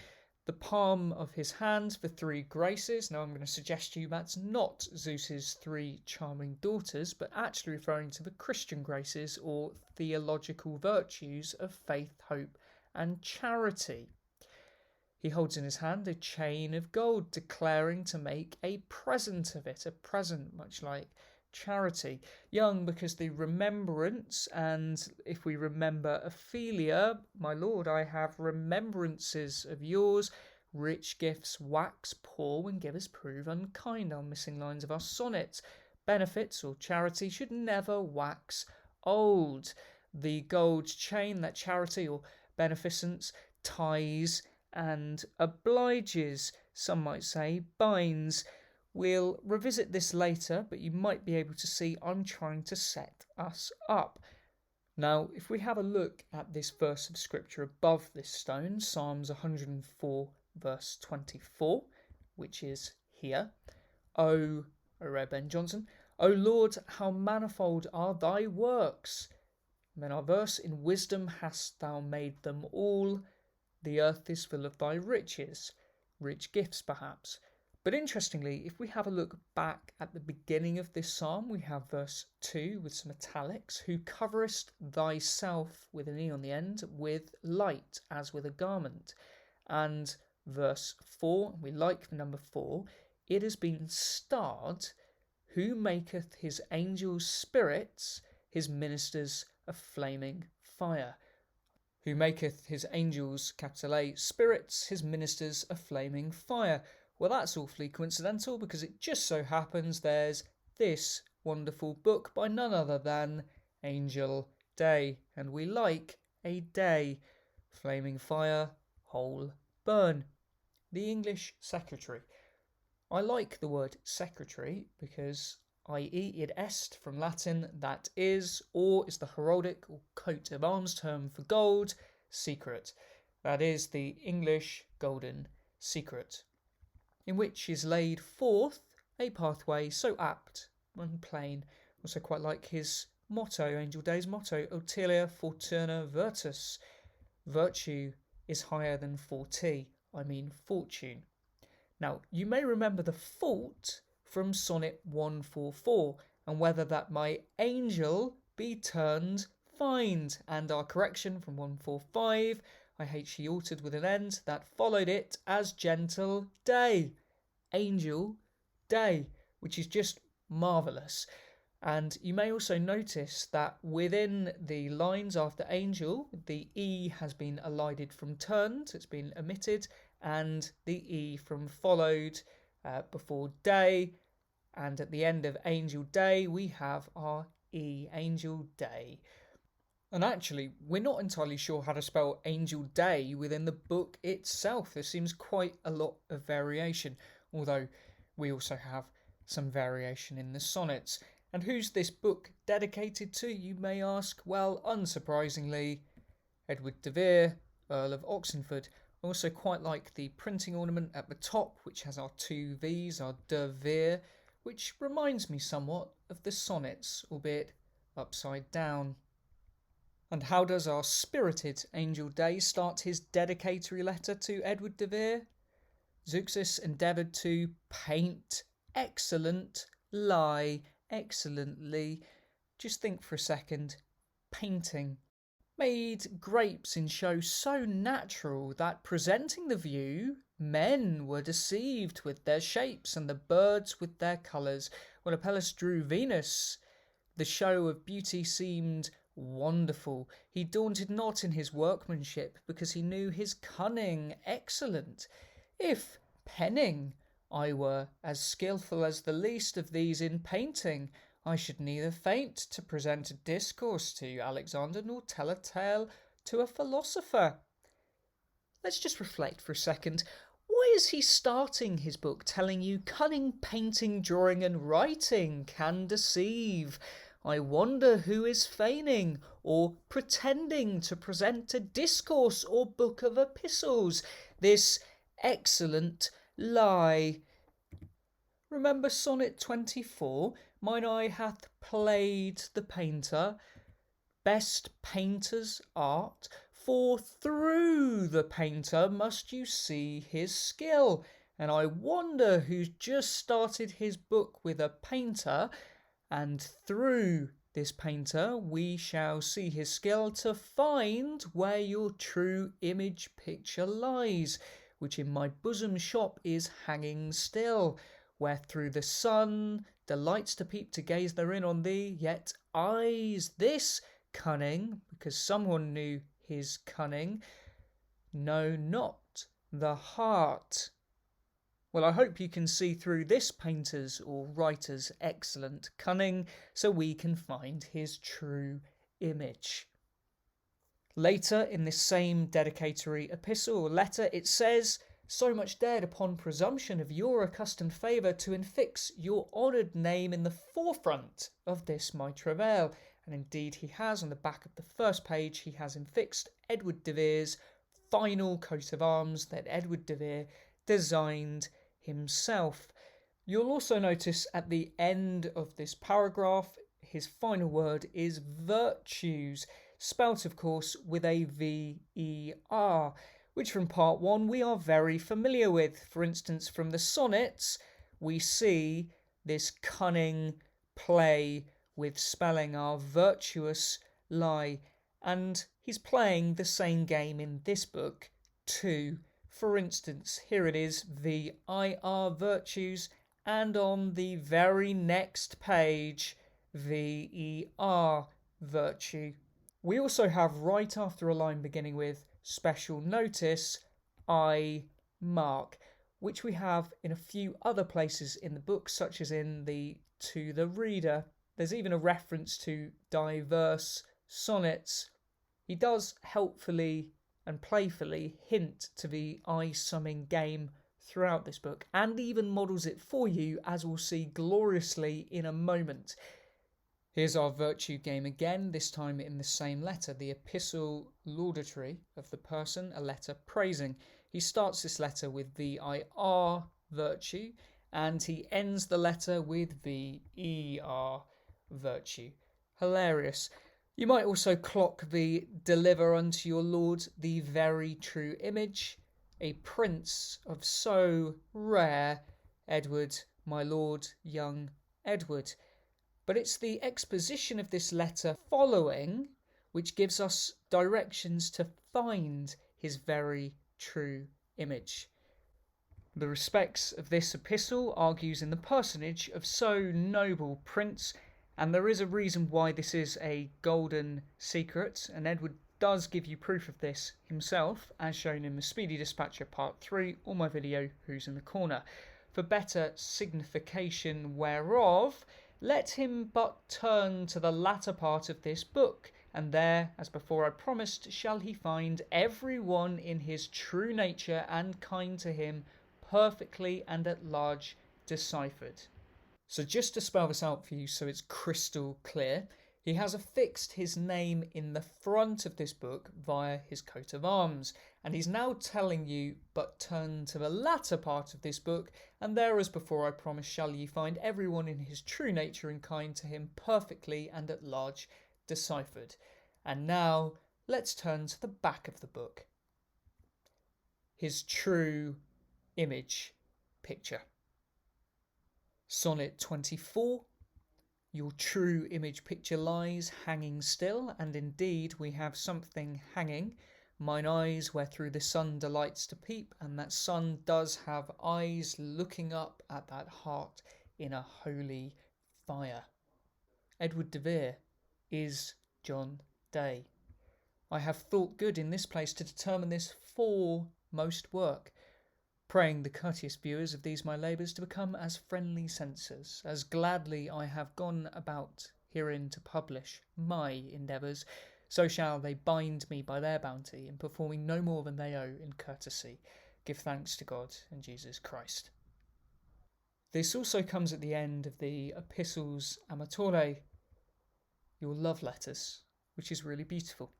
The palm of his hand, the 3 graces. Now I'm going to suggest to you that's not Zeus's 3 charming daughters, but actually referring to the Christian graces or theological virtues of faith, hope, and charity. He holds in his hand a chain of gold, declaring to make a present of it, a present much like charity. Young because the remembrance, and if we remember Ophelia, my lord, I have remembrances of yours. Rich gifts wax poor when givers prove unkind, our missing lines of our sonnets. Benefits or charity should never wax old. The gold chain that charity or beneficence ties and obliges, some might say binds. We'll revisit this later, but you might be able to see I'm trying to set us up. Now, if we have a look at this verse of scripture above this stone, Psalms 104 verse 24, which is here. O Rare Ben Jonson, O Lord, how manifold are thy works. And then our verse, in wisdom hast thou made them all. The earth is full of thy riches, rich gifts perhaps. But interestingly, if we have a look back at the beginning of this psalm, we have verse 2 with some italics. Who coverest thyself, with an E on the end, with light, as with a garment. And verse 4, we like the number 4, it has been starred, who maketh his angels spirits, his ministers a flaming fire. Who maketh his angels, capital A, spirits, his ministers a flaming fire. Well, that's awfully coincidental because it just so happens there's this wonderful book by none other than Angel Day. And we like a day. Flaming fire, whole burn. The English secretary. I like the word secretary because, i.e. id est from Latin, that is, or is the heraldic or coat of arms term for gold, secret. That is the English golden secret, in which is laid forth a pathway so apt and plain. Also quite like his motto, Angel Day's motto, Utilia Fortuna Virtus. Virtue is higher than forte, I mean fortune. Now, you may remember the fault from Sonnet 144, and whether that my angel be turned find, and our correction from 145, I hate she altered with an end, that followed it as gentle day. Angel day, which is just marvellous. And you may also notice that within the lines after angel, the E has been elided from turned, it's been omitted, and the E from followed before day, and at the end of angel day we have our E, angel day. And actually, we're not entirely sure how to spell angel day within the book itself. There seems quite a lot of variation, although We also have some variation in the sonnets. And who's this book dedicated to, you may ask? Well, unsurprisingly, Edward de Vere, Earl of Oxenford. I also quite like the printing ornament at the top, which has our two V's, our de Vere, which reminds me somewhat of the sonnets, albeit upside down. And how does our spirited Angel Day start his dedicatory letter to Edward de Vere? Zeuxis endeavoured to paint excellent, lie excellently. Just think for a second. Painting. Made grapes in show so natural that presenting the view, men were deceived with their shapes and the birds with their colours. When Apelles drew Venus, the show of beauty seemed wonderful. He daunted not in his workmanship, because he knew his cunning excellent. If penning I were as skilful as the least of these in painting, I should neither faint to present a discourse to Alexander, nor tell a tale to a philosopher. Let's just reflect for a second. Why is he starting his book telling you cunning painting, drawing and writing can deceive? I wonder who is feigning or pretending to present a discourse or book of epistles, this excellent lie. Remember Sonnet 24? Mine eye hath played the painter, best painter's art, for through the painter must you see his skill. And I wonder who's just started his book with a painter, and through this painter we shall see his skill to find where your true image picture lies, which in my bosom shop is hanging still, where through the sun delights to peep to gaze therein on thee, yet eyes this cunning, because someone knew his cunning, know not the heart. Well, I hope you can see through this painter's or writer's excellent cunning, so we can find his true image. Later in this same dedicatory epistle or letter, it says, so much dared upon presumption of your accustomed favour to infix your honoured name in the forefront of this my travail. And indeed he has. On the back of the first page he has infixed Edward de Vere's final coat of arms that Edward de Vere designed himself. You'll also notice at the end of this paragraph his final word is virtues, spelt of course with a V-E-R, which from part 1 we are very familiar with. For instance, from the sonnets we see this cunning play with spelling, our virtuous lie, and he's playing the same game in this book too. For instance, here it is, V-I-R, virtues, and on the very next page, V-E-R, virtue. We also have, right after a line beginning with special notice, I mark, which we have in a few other places in the book, such as in the To the Reader. There's even a reference to diverse sonnets. He does helpfully and playfully hint to the eye-summing game throughout this book, and even models it for you, as we'll see gloriously in a moment. Here's our virtue game again, this time in the same letter, the epistle laudatory of the person, a letter praising. He starts this letter with V-I-R, virtue, and he ends the letter with V-E-R, virtue. Hilarious. You might also clock the deliver unto your Lord the very true image, a prince of so rare, Edward, my lord, young Edward. But it's the exposition of this letter following which gives us directions to find his very true image. The respects of this epistle argues in the personage of so noble prince, and there is a reason why this is a golden secret, and Edward does give you proof of this himself, as shown in the Speedy Dispatcher Part 3 or my video Who's in the Corner. For better signification whereof, let him but turn to the latter part of this book, and there, as before I promised, shall he find every one in his true nature and kind to him, perfectly and at large deciphered. So just to spell this out for you so it's crystal clear, he has affixed his name in the front of this book via his coat of arms, and he's now telling you, but turn to the latter part of this book, and there as before I promise shall ye find everyone in his true nature and kind to him perfectly and at large deciphered. And now let's turn to the back of the book. His true image picture. Sonnet 24. Your true image picture lies hanging still, and indeed we have something hanging. Mine eyes where through the sun delights to peep, and that sun does have eyes looking up at that heart in a holy fire. Edward de Vere is John Day. I have thought good in this place to determine this foremost work, praying the courteous viewers of these my labours to become as friendly censors, as gladly I have gone about herein to publish my endeavours, so shall they bind me by their bounty in performing no more than they owe in courtesy. Give thanks to God and Jesus Christ. This also comes at the end of the Epistles Amatore, your love letters, which is really beautiful.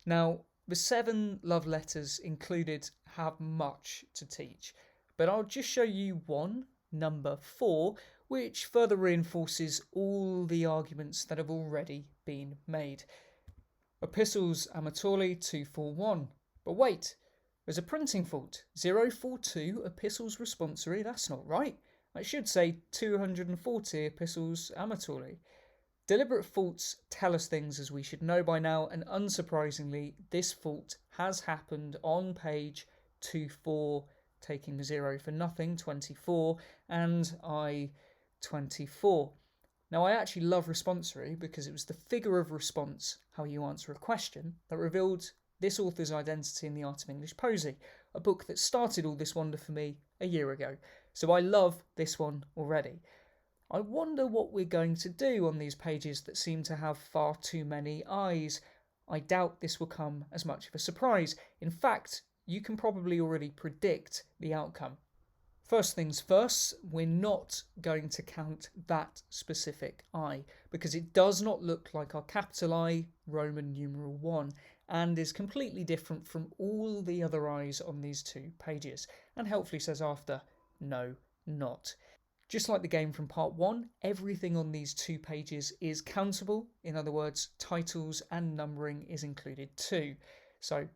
Now, the 7 love letters included have much to teach, but I'll just show you one, number 4, which further reinforces all the arguments that have already been made. Epistles Amatore 241. But wait, there's a printing fault. 042 Epistles Responsory, that's not right. I should say 240 Epistles Amatore. Deliberate faults tell us things as we should know by now, and unsurprisingly, this fault has happened on page 24, taking the 0 for nothing, 24, and I 24. Now, I actually love responsory because it was the figure of response, how you answer a question, that revealed this author's identity in the Art of English Poesy, a book that started all this wonder for me a year ago. So I love this one already. I wonder what we're going to do on these pages that seem to have far too many eyes. I doubt this will come as much of a surprise. In fact, you can probably already predict the outcome. First things first, we're not going to count that specific eye because it does not look like our capital I, Roman numeral 1, and is completely different from all the other eyes on these 2 pages, and helpfully says after, no, not. Just like the game from part 1, everything on these 2 pages is countable. In other words, titles and numbering is included too. So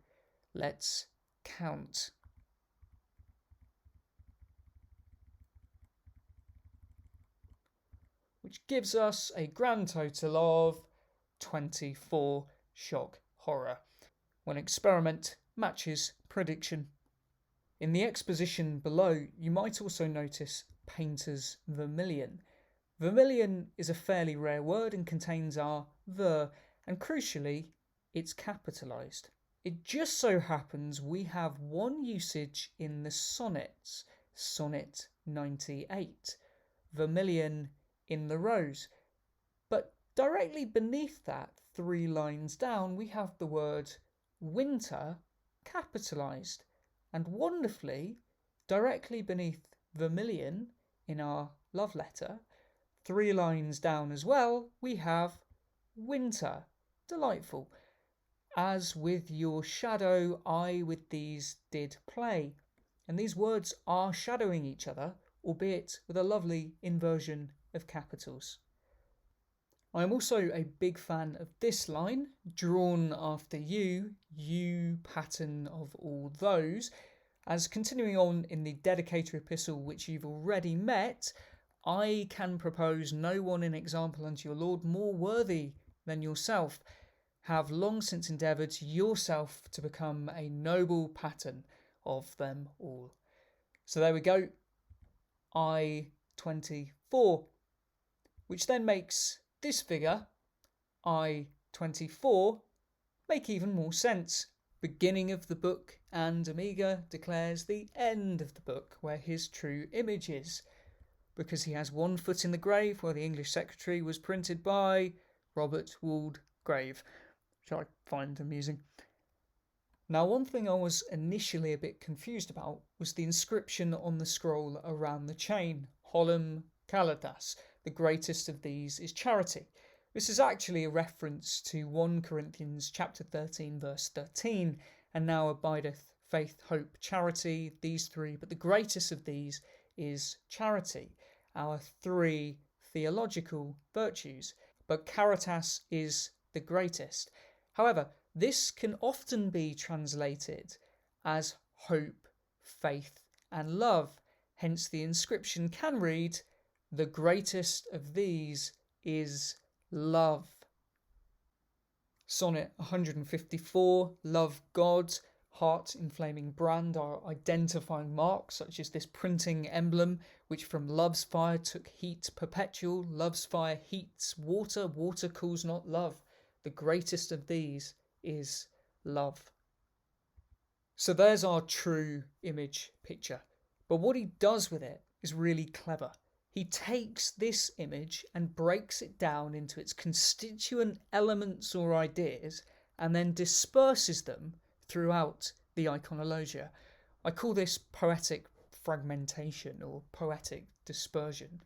let's count. Which gives us a grand total of 24 shock horror, when experiment matches prediction. In the exposition below, you might also notice painter's vermilion. Vermilion is a fairly rare word and contains our ver, and crucially, it's capitalised. It just so happens we have one usage in the sonnets, Sonnet 98, vermilion in the rose. But directly beneath that, 3 lines down, we have the word winter capitalised. And wonderfully, directly beneath vermilion in our love letter, 3 lines down as well, we have winter. Delightful. As with your shadow, I with these did play. And these words are shadowing each other, albeit with a lovely inversion of capitals. I am also a big fan of this line, drawn after you pattern of all those, as continuing on in the dedicatory epistle which you've already met, I can propose no one in example unto your Lord more worthy than yourself, have long since endeavoured yourself to become a noble pattern of them all. So there we go, I 24, which then makes this figure, I 24, make even more sense. Beginning of the book, and Amiga declares the end of the book where his true image is, because he has one foot in the grave where the English secretary was printed by Robert Wald Grave, which I find amusing. Now, one thing I was initially a bit confused about was the inscription on the scroll around the chain, holum calitas. The greatest of these is charity. This is actually a reference to 1 Corinthians chapter 13 verse 13, and now abideth faith, hope, charity, these three, but the greatest of these is charity, our 3 theological virtues, but caritas is the greatest. However, this can often be translated as hope, faith, and love. Hence, the inscription can read, "The greatest of these is love." Sonnet 154, Love God. Heart inflaming brand are identifying marks, such as this printing emblem, which from love's fire took heat perpetual. Love's fire heats water, water cools not love. The greatest of these is love. So there's our true image picture. But what he does with it is really clever. He takes this image and breaks it down into its constituent elements or ideas and then disperses them throughout the iconologia. I call this poetic fragmentation or poetic dispersion.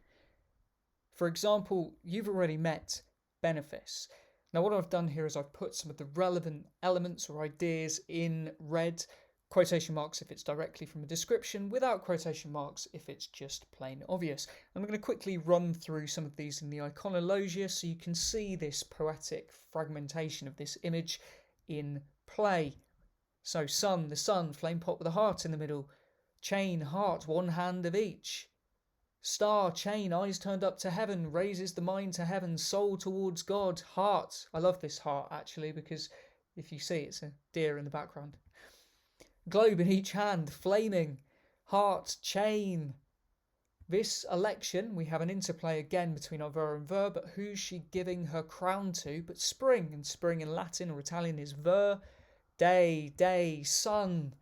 For example, you've already met benefice. Now what I've done here is I've put some of the relevant elements or ideas in red, quotation marks if it's directly from a description, without quotation marks if it's just plain obvious. I'm going to quickly run through some of these in the iconologia so you can see this poetic fragmentation of this image in play. So sun, the sun, flame pot with a heart in the middle. Chain, heart, one hand of each. Star, chain, eyes turned up to heaven, raises the mind to heaven, soul towards God. Heart, I love this heart actually because if you see it's a deer in the background. Globe in each hand, flaming. Heart, chain. This election, we have an interplay again between our ver and ver, but who's she giving her crown to but spring? And spring in Latin or Italian is ver. Day, day, sun.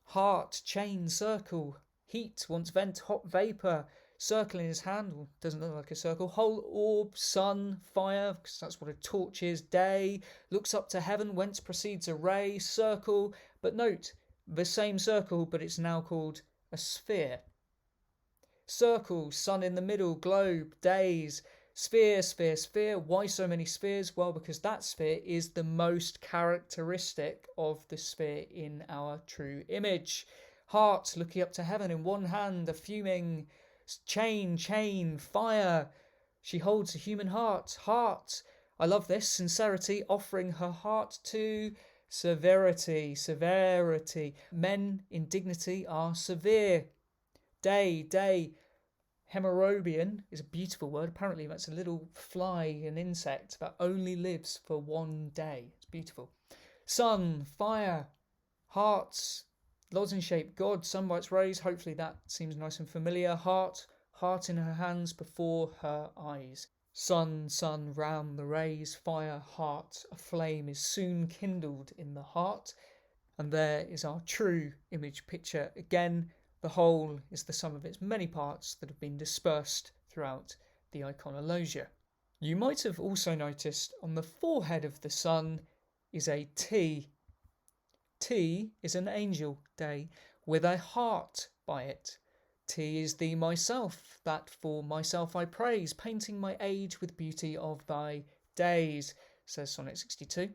Heart, chain, circle. Heat, wants vent, hot vapour. Circle in his hand, doesn't look like a circle. Whole orb, sun, fire, because that's what a torch is. Day, looks up to heaven, whence proceeds a ray. Circle, but note, the same circle, but it's now called a sphere. Circle, sun in the middle, globe, days. Sphere, sphere, sphere. Why so many spheres? Well, because that sphere is the most characteristic of the sphere in our true image. Heart, looking up to heaven in one hand, a fuming chain, chain, fire. She holds a human heart, heart. I love this. Sincerity, offering her heart to severity, severity. Men in dignity are severe. Day, day. Hemerobian is a beautiful word. Apparently that's a little fly, an insect that only lives for one day. It's beautiful. Sun, fire, hearts, lozenge shape, God, sunlight's rays. Hopefully that seems nice and familiar. Heart, heart in her hands before her eyes. Sun, sun, round the rays. Fire, heart, a flame is soon kindled in the heart. And there is our true image picture again. The whole is the sum of its many parts that have been dispersed throughout the iconologia. You might have also noticed on the forehead of the sun is a T. T is an angel day with a heart by it. T is the myself, that for myself I praise, painting my age with beauty of thy days, says Sonnet 62.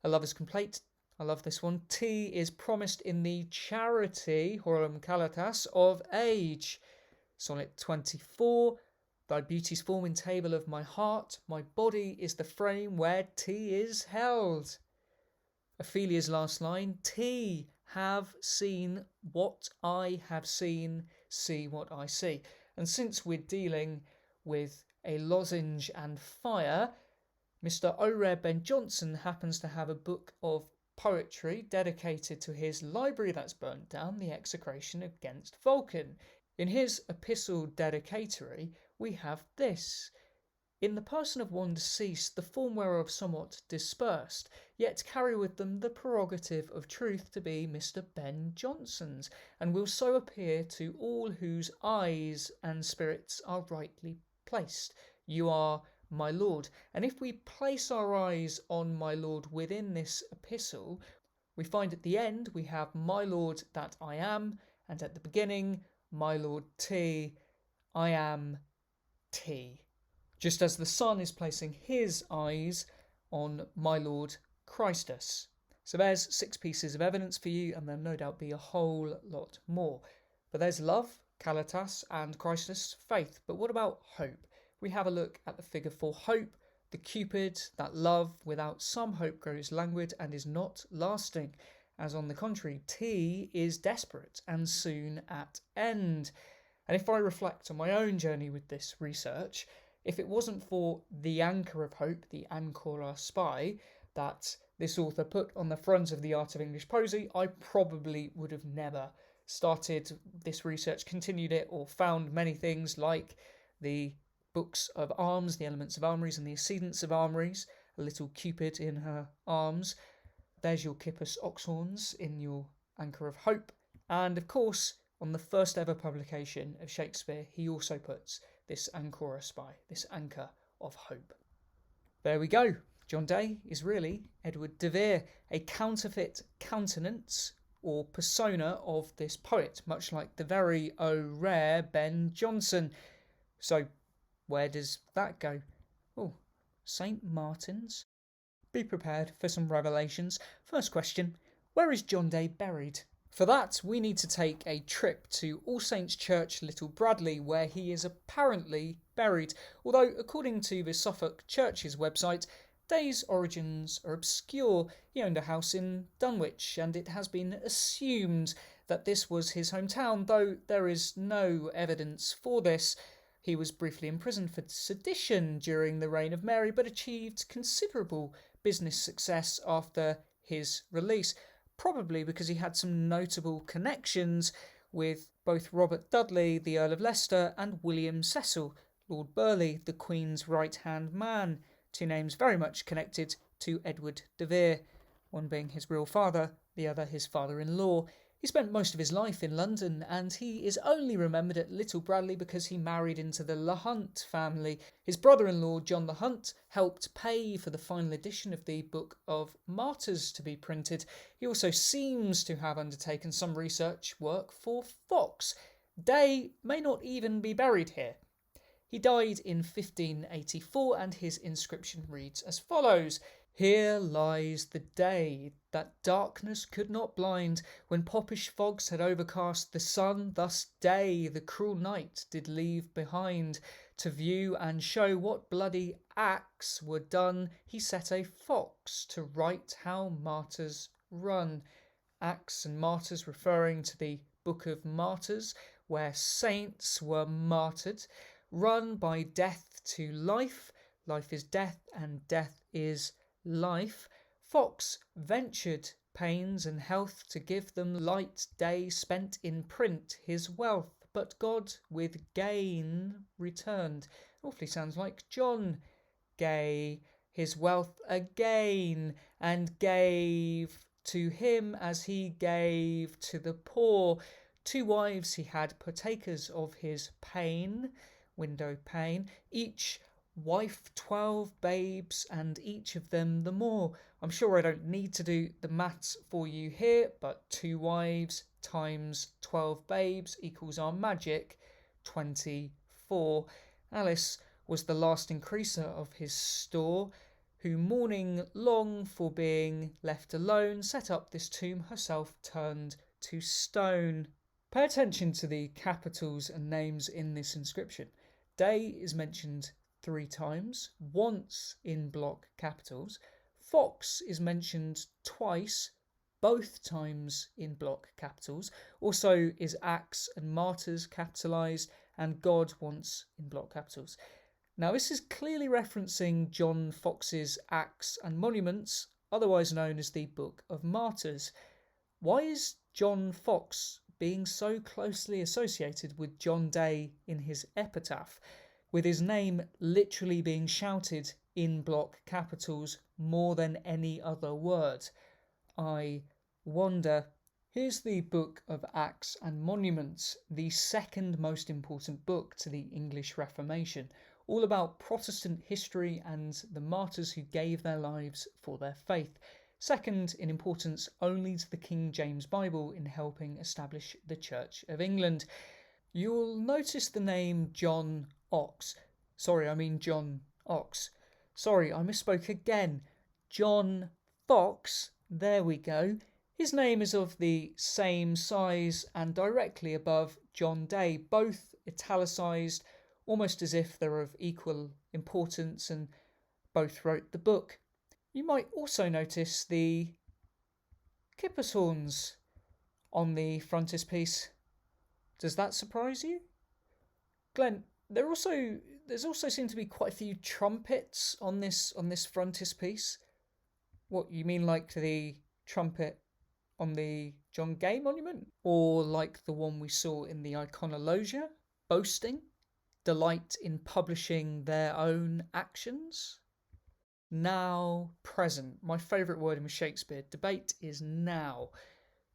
A lover's complaint. I love this one. T is promised in the charity, horum calitas, of age. Sonnet 24. Thy beauty's forming table of my heart, my body is the frame where T is held. Ophelia's last line. T, have seen what I have seen, see what I see. And since we're dealing with a lozenge and fire, Mr. O'Rare Ben Jonson happens to have a book of poetry dedicated to his library that's burnt down, the execration against Vulcan. In his epistle dedicatory, we have this. In the person of one deceased, the form whereof somewhat dispersed, yet carry with them the prerogative of truth to be Mr. Ben Jonson's, and will so appear to all whose eyes and spirits are rightly placed. You are my lord. And if we place our eyes on my lord within this epistle, we find at the end we have my lord that I am, and at the beginning my lord T, I am T. Just as the Son is placing his eyes on my Lord Christus. So there's 6 pieces of evidence for you, and there'll no doubt be a whole lot more. But there's love, caritas, and Christus, faith. But what about hope? We have a look at the figure for hope, the Cupid, that love without some hope grows languid and is not lasting. As on the contrary, T is desperate and soon at end. And if I reflect on my own journey with this research, if it wasn't for the anchor of hope, the ancora spy, that this author put on the front of the Art of English Poesy, I probably would have never started this research, continued it, or found many things like the books of arms, the elements of armories, and the accedents of armories, a little Cupid in her arms. There's your Kippus oxhorns in your anchor of hope. And of course, on the first ever publication of Shakespeare, he also puts this ancora spy, this anchor of hope. There we go. John Day is really Edward de Vere, a counterfeit countenance or persona of this poet, much like the very rare Ben Jonson. So where does that go? Oh, St. Martin's? Be prepared for some revelations. First question, where is John Day buried? For that, we need to take a trip to All Saints' Church, Little Bradley, where he is apparently buried. Although, according to the Suffolk Church's website, Day's origins are obscure. He owned a house in Dunwich, and it has been assumed that this was his hometown, though there is no evidence for this. He was briefly imprisoned for sedition during the reign of Mary, but achieved considerable business success after his release, probably because he had some notable connections with both Robert Dudley, the Earl of Leicester, and William Cecil, Lord Burleigh, the Queen's right-hand man, 2 names very much connected to Edward de Vere, one being his real father, the other his father-in-law. He spent most of his life in London, and he is only remembered at Little Bradley because he married into the LaHunt family. His brother-in-law, John LaHunt, helped pay for the final edition of the Book of Martyrs to be printed. He also seems to have undertaken some research work for Fox. Day may not even be buried here. He died in 1584, and his inscription reads as follows: "Here lies the day that darkness could not blind, when popish fogs had overcast the sun. Thus Day the cruel night did leave behind. To view and show what bloody acts were done, he set a fox to write how martyrs run." Acts and martyrs referring to the Book of Martyrs, where saints were martyred. Run by death to life. Life is death, and death is life. Fox ventured pains and health to give them light. Day spent in print his wealth, but God with gain returned. Awfully sounds like John Gay. His wealth again, and gave to him as he gave to the poor. 2 wives he had, partakers of his pain, window pane, each wife 12 babes, and each of them the more. I'm sure I don't need to do the maths for you here, but 2 wives times 12 babes equals our magic 24. Alice was the last increaser of his store, who mourning long for being left alone, set up this tomb herself turned to stone. Pay attention to the capitals and names in this inscription. Day is mentioned 3 times, once in block capitals. Fox is mentioned twice, both times in block capitals. Also is Acts and Martyrs capitalised, and God once in block capitals. Now this is clearly referencing John Fox's Acts and Monuments, otherwise known as the Book of Martyrs. Why is John Fox being so closely associated with John Day in his epitaph, with his name literally being shouted in block capitals more than any other word? I wonder. Here's the Book of Acts and Monuments, the second most important book to the English Reformation, all about Protestant history and the martyrs who gave their lives for their faith. Second in importance only to the King James Bible in helping establish the Church of England. You'll notice the name John Ox. Sorry, I mean John Ox. Sorry, I misspoke again. John Fox. There we go. His name is of the same size and directly above John Day, both italicized, almost as if they're of equal importance, and both wrote the book. You might also notice the kippers horns on the frontispiece. Does that surprise you? Glen, there's also seem to be quite a few trumpets on this frontispiece. What, you mean like the trumpet on the John Gay monument? Or like the one we saw in the Iconologia? Boasting? Delight in publishing their own actions? Now, present. My favourite word in Shakespeare. Debate is now.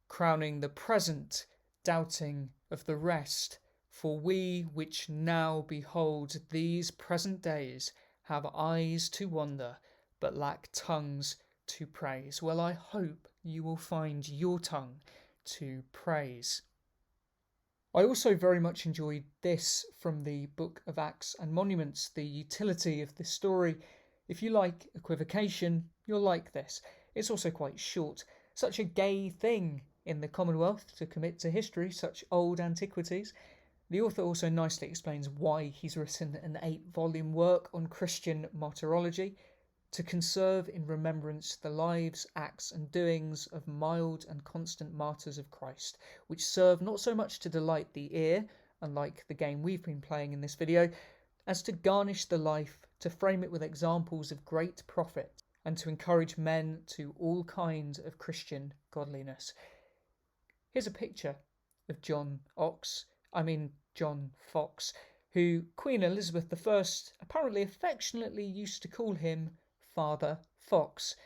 Crowning the present, doubting of the rest. For we which now behold these present days have eyes to wonder, but lack tongues to praise. Well, I hope you will find your tongue to praise. I also very much enjoyed this from the Book of Acts and Monuments, the utility of this story. If you like equivocation, you'll like this. It's also quite short. Such a gay thing in the Commonwealth to commit to history, such old antiquities. The author also nicely explains why he's written an 8-volume work on Christian martyrology, to conserve in remembrance the lives, acts and doings of mild and constant martyrs of Christ, which serve not so much to delight the ear, unlike the game we've been playing in this video, as to garnish the life, to frame it with examples of great profit, and to encourage men to all kinds of Christian godliness. Here's a picture of John Fox, who Queen Elizabeth I apparently affectionately used to call him Father Fox,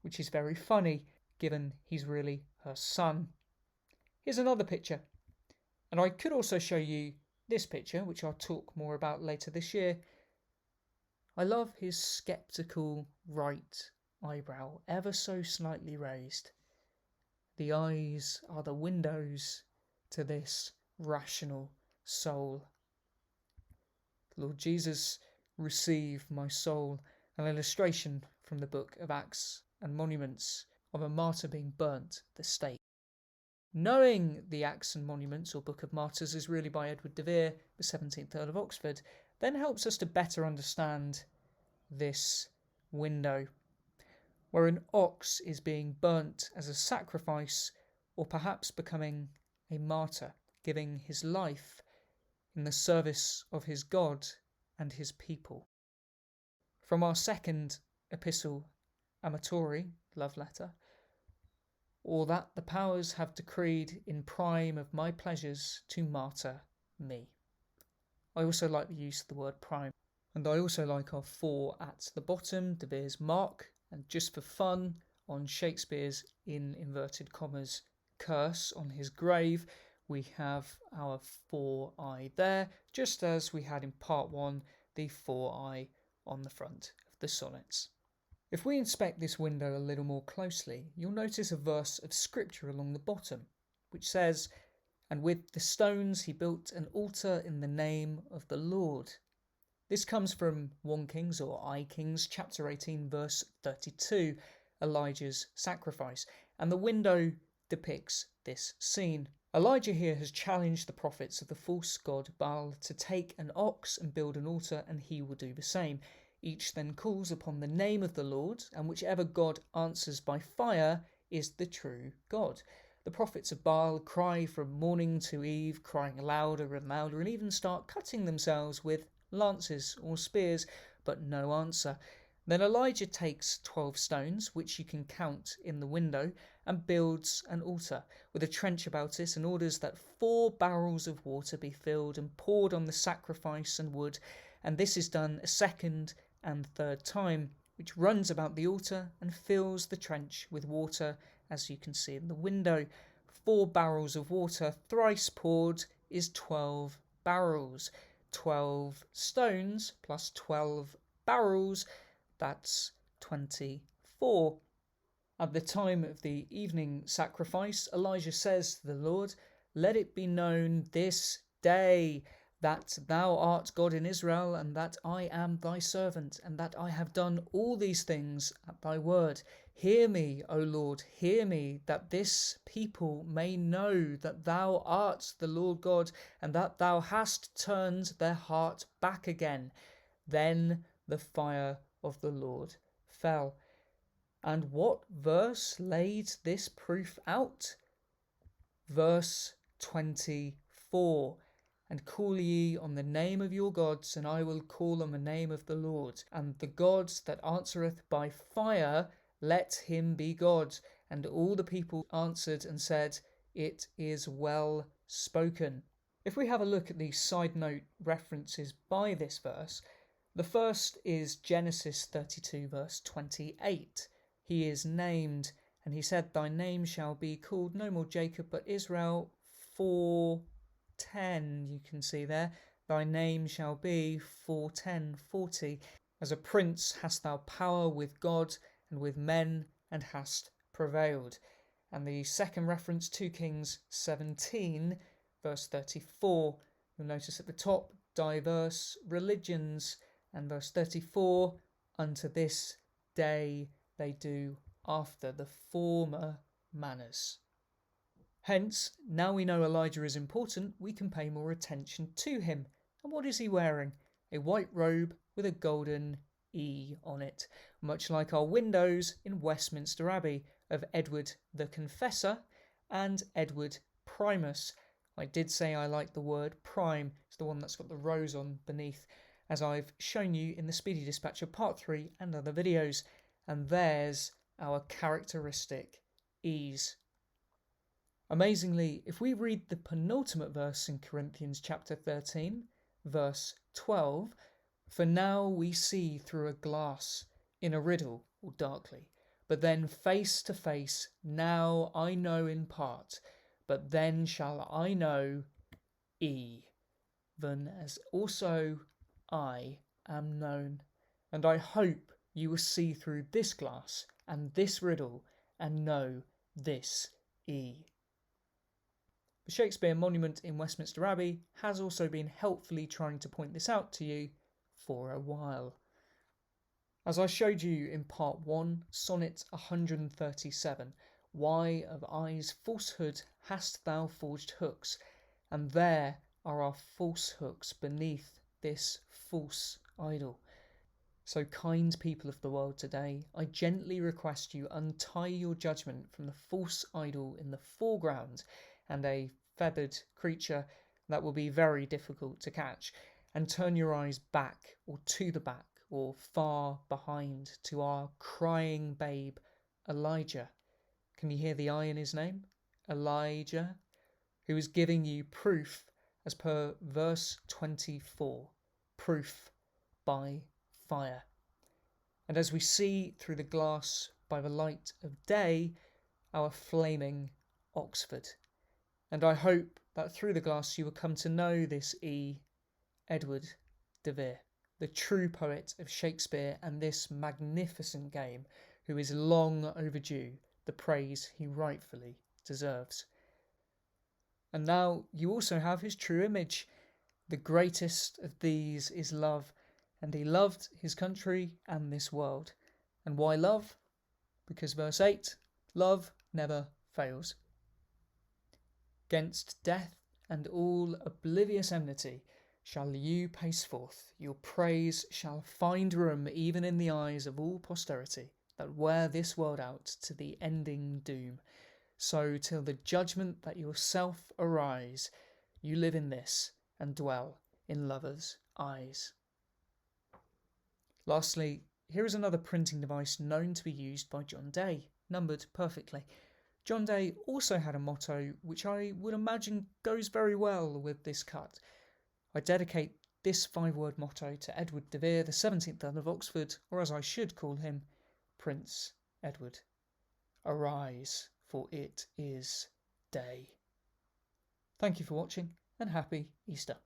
which is very funny given he's really her son. Here's another picture, and I could also show you this picture, which I'll talk more about later this year. I love his sceptical right eyebrow, ever so slightly raised. The eyes are the windows to this rational soul. Lord Jesus, receive my soul. An illustration from the Book of Acts and Monuments of a martyr being burnt at the stake. Knowing the Acts and Monuments, or Book of Martyrs, is really by Edward de Vere, the 17th Earl of Oxford, then helps us to better understand this window, where an ox is being burnt as a sacrifice, or perhaps becoming a martyr, giving his life in the service of his God and his people. From our second epistle, Amatori, love letter, or that the powers have decreed in prime of my pleasures to martyr me. I also like the use of the word prime, and I also like our 4 at the bottom, De Vere's mark, and just for fun, on Shakespeare's, in inverted commas, curse on his grave, we have our 4i there, just as we had in part 1, the 4i on the front of the sonnets. If we inspect this window a little more closely, you'll notice a verse of scripture along the bottom, which says, "And with the stones he built an altar in the name of the Lord." This comes from 1 Kings, or I Kings, chapter 18, verse 32, Elijah's sacrifice, and the window depicts this scene. Elijah here has challenged the prophets of the false god Baal to take an ox and build an altar, and he will do the same. Each then calls upon the name of the Lord, and whichever god answers by fire is the true God. The prophets of Baal cry from morning to eve, crying louder and louder, and even start cutting themselves with lances or spears, but no answer. Then Elijah takes 12 stones, which you can count in the window, and builds an altar with a trench about it, and orders that 4 barrels of water be filled and poured on the sacrifice and wood, and this is done a second and third time, which runs about the altar and fills the trench with water, as you can see in the window. 4 barrels of water thrice poured is 12 barrels. 12 stones plus 12 barrels, that's 24. At the time of the evening sacrifice, Elijah says to the Lord, "Let it be known this day, that thou art God in Israel, and that I am thy servant, and that I have done all these things at thy word. Hear me, O Lord, hear me, that this people may know that thou art the Lord God, and that thou hast turned their heart back again. Then the fire of the Lord fell. And what verse laid this proof out? Verse 24. And call ye on the name of your gods, and I will call on the name of the Lord. And the God that answereth by fire, let him be God. And all the people answered and said, It is well spoken. If we have a look at the side note references by this verse, the first is Genesis 32 verse 28. He is named, and he said, Thy name shall be called no more Jacob, but Israel. 4:10, you can see there, thy name shall be 4:10:40. As a prince hast thou power with God and with men, and hast prevailed. And the second reference, 2 Kings 17 verse 34, you'll notice at the top, diverse religions, and verse 34, unto this day they do after the former manners. Hence, now we know Elijah is important, we can pay more attention to him. And what is he wearing? A white robe with a golden E on it, much like our windows in Westminster Abbey of Edward the Confessor and Edward Primus. I did say I like the word prime, it's the one that's got the rose on beneath, as I've shown you in the Speedy Dispatcher Part 3 and other videos. And there's our characteristic E's. Amazingly, if we read the penultimate verse in Corinthians chapter 13, verse 12, for now we see through a glass, in a riddle, or darkly, but then face to face, now I know in part, but then shall I know even as also I am known. And I hope you will see through this glass and this riddle and know this E. The Shakespeare Monument in Westminster Abbey has also been helpfully trying to point this out to you for a while. As I showed you in part 1, Sonnet 137, why of eyes falsehood hast thou forged hooks? And there are our false hooks beneath this false idol. So kind people of the world today, I gently request you untie your judgment from the false idol in the foreground and a feathered creature that will be very difficult to catch, and turn your eyes back or to the back or far behind to our crying babe Elijah. Can you hear the I in his name? Elijah, who is giving you proof as per verse 24, proof by fire. And as we see through the glass by the light of day, our flaming Oxford. And I hope that through the glass you will come to know this Edward de Vere, the true poet of Shakespeare and this magnificent game, who is long overdue the praise he rightfully deserves. And now you also have his true image. The greatest of these is love, and he loved his country and this world. And why love? Because verse 8, love never fails. Against death and all oblivious enmity shall you pace forth, your praise shall find room even in the eyes of all posterity that wear this world out to the ending doom. So till the judgment that yourself arise, you live in this and dwell in lovers' eyes. Lastly, here is another printing device known to be used by John Day, numbered perfectly. John Day also had a motto which I would imagine goes very well with this cut. I dedicate this 5-word motto to Edward de Vere, the 17th Earl of Oxford, or as I should call him, Prince Edward. Arise, for it is day. Thank you for watching, and happy Easter.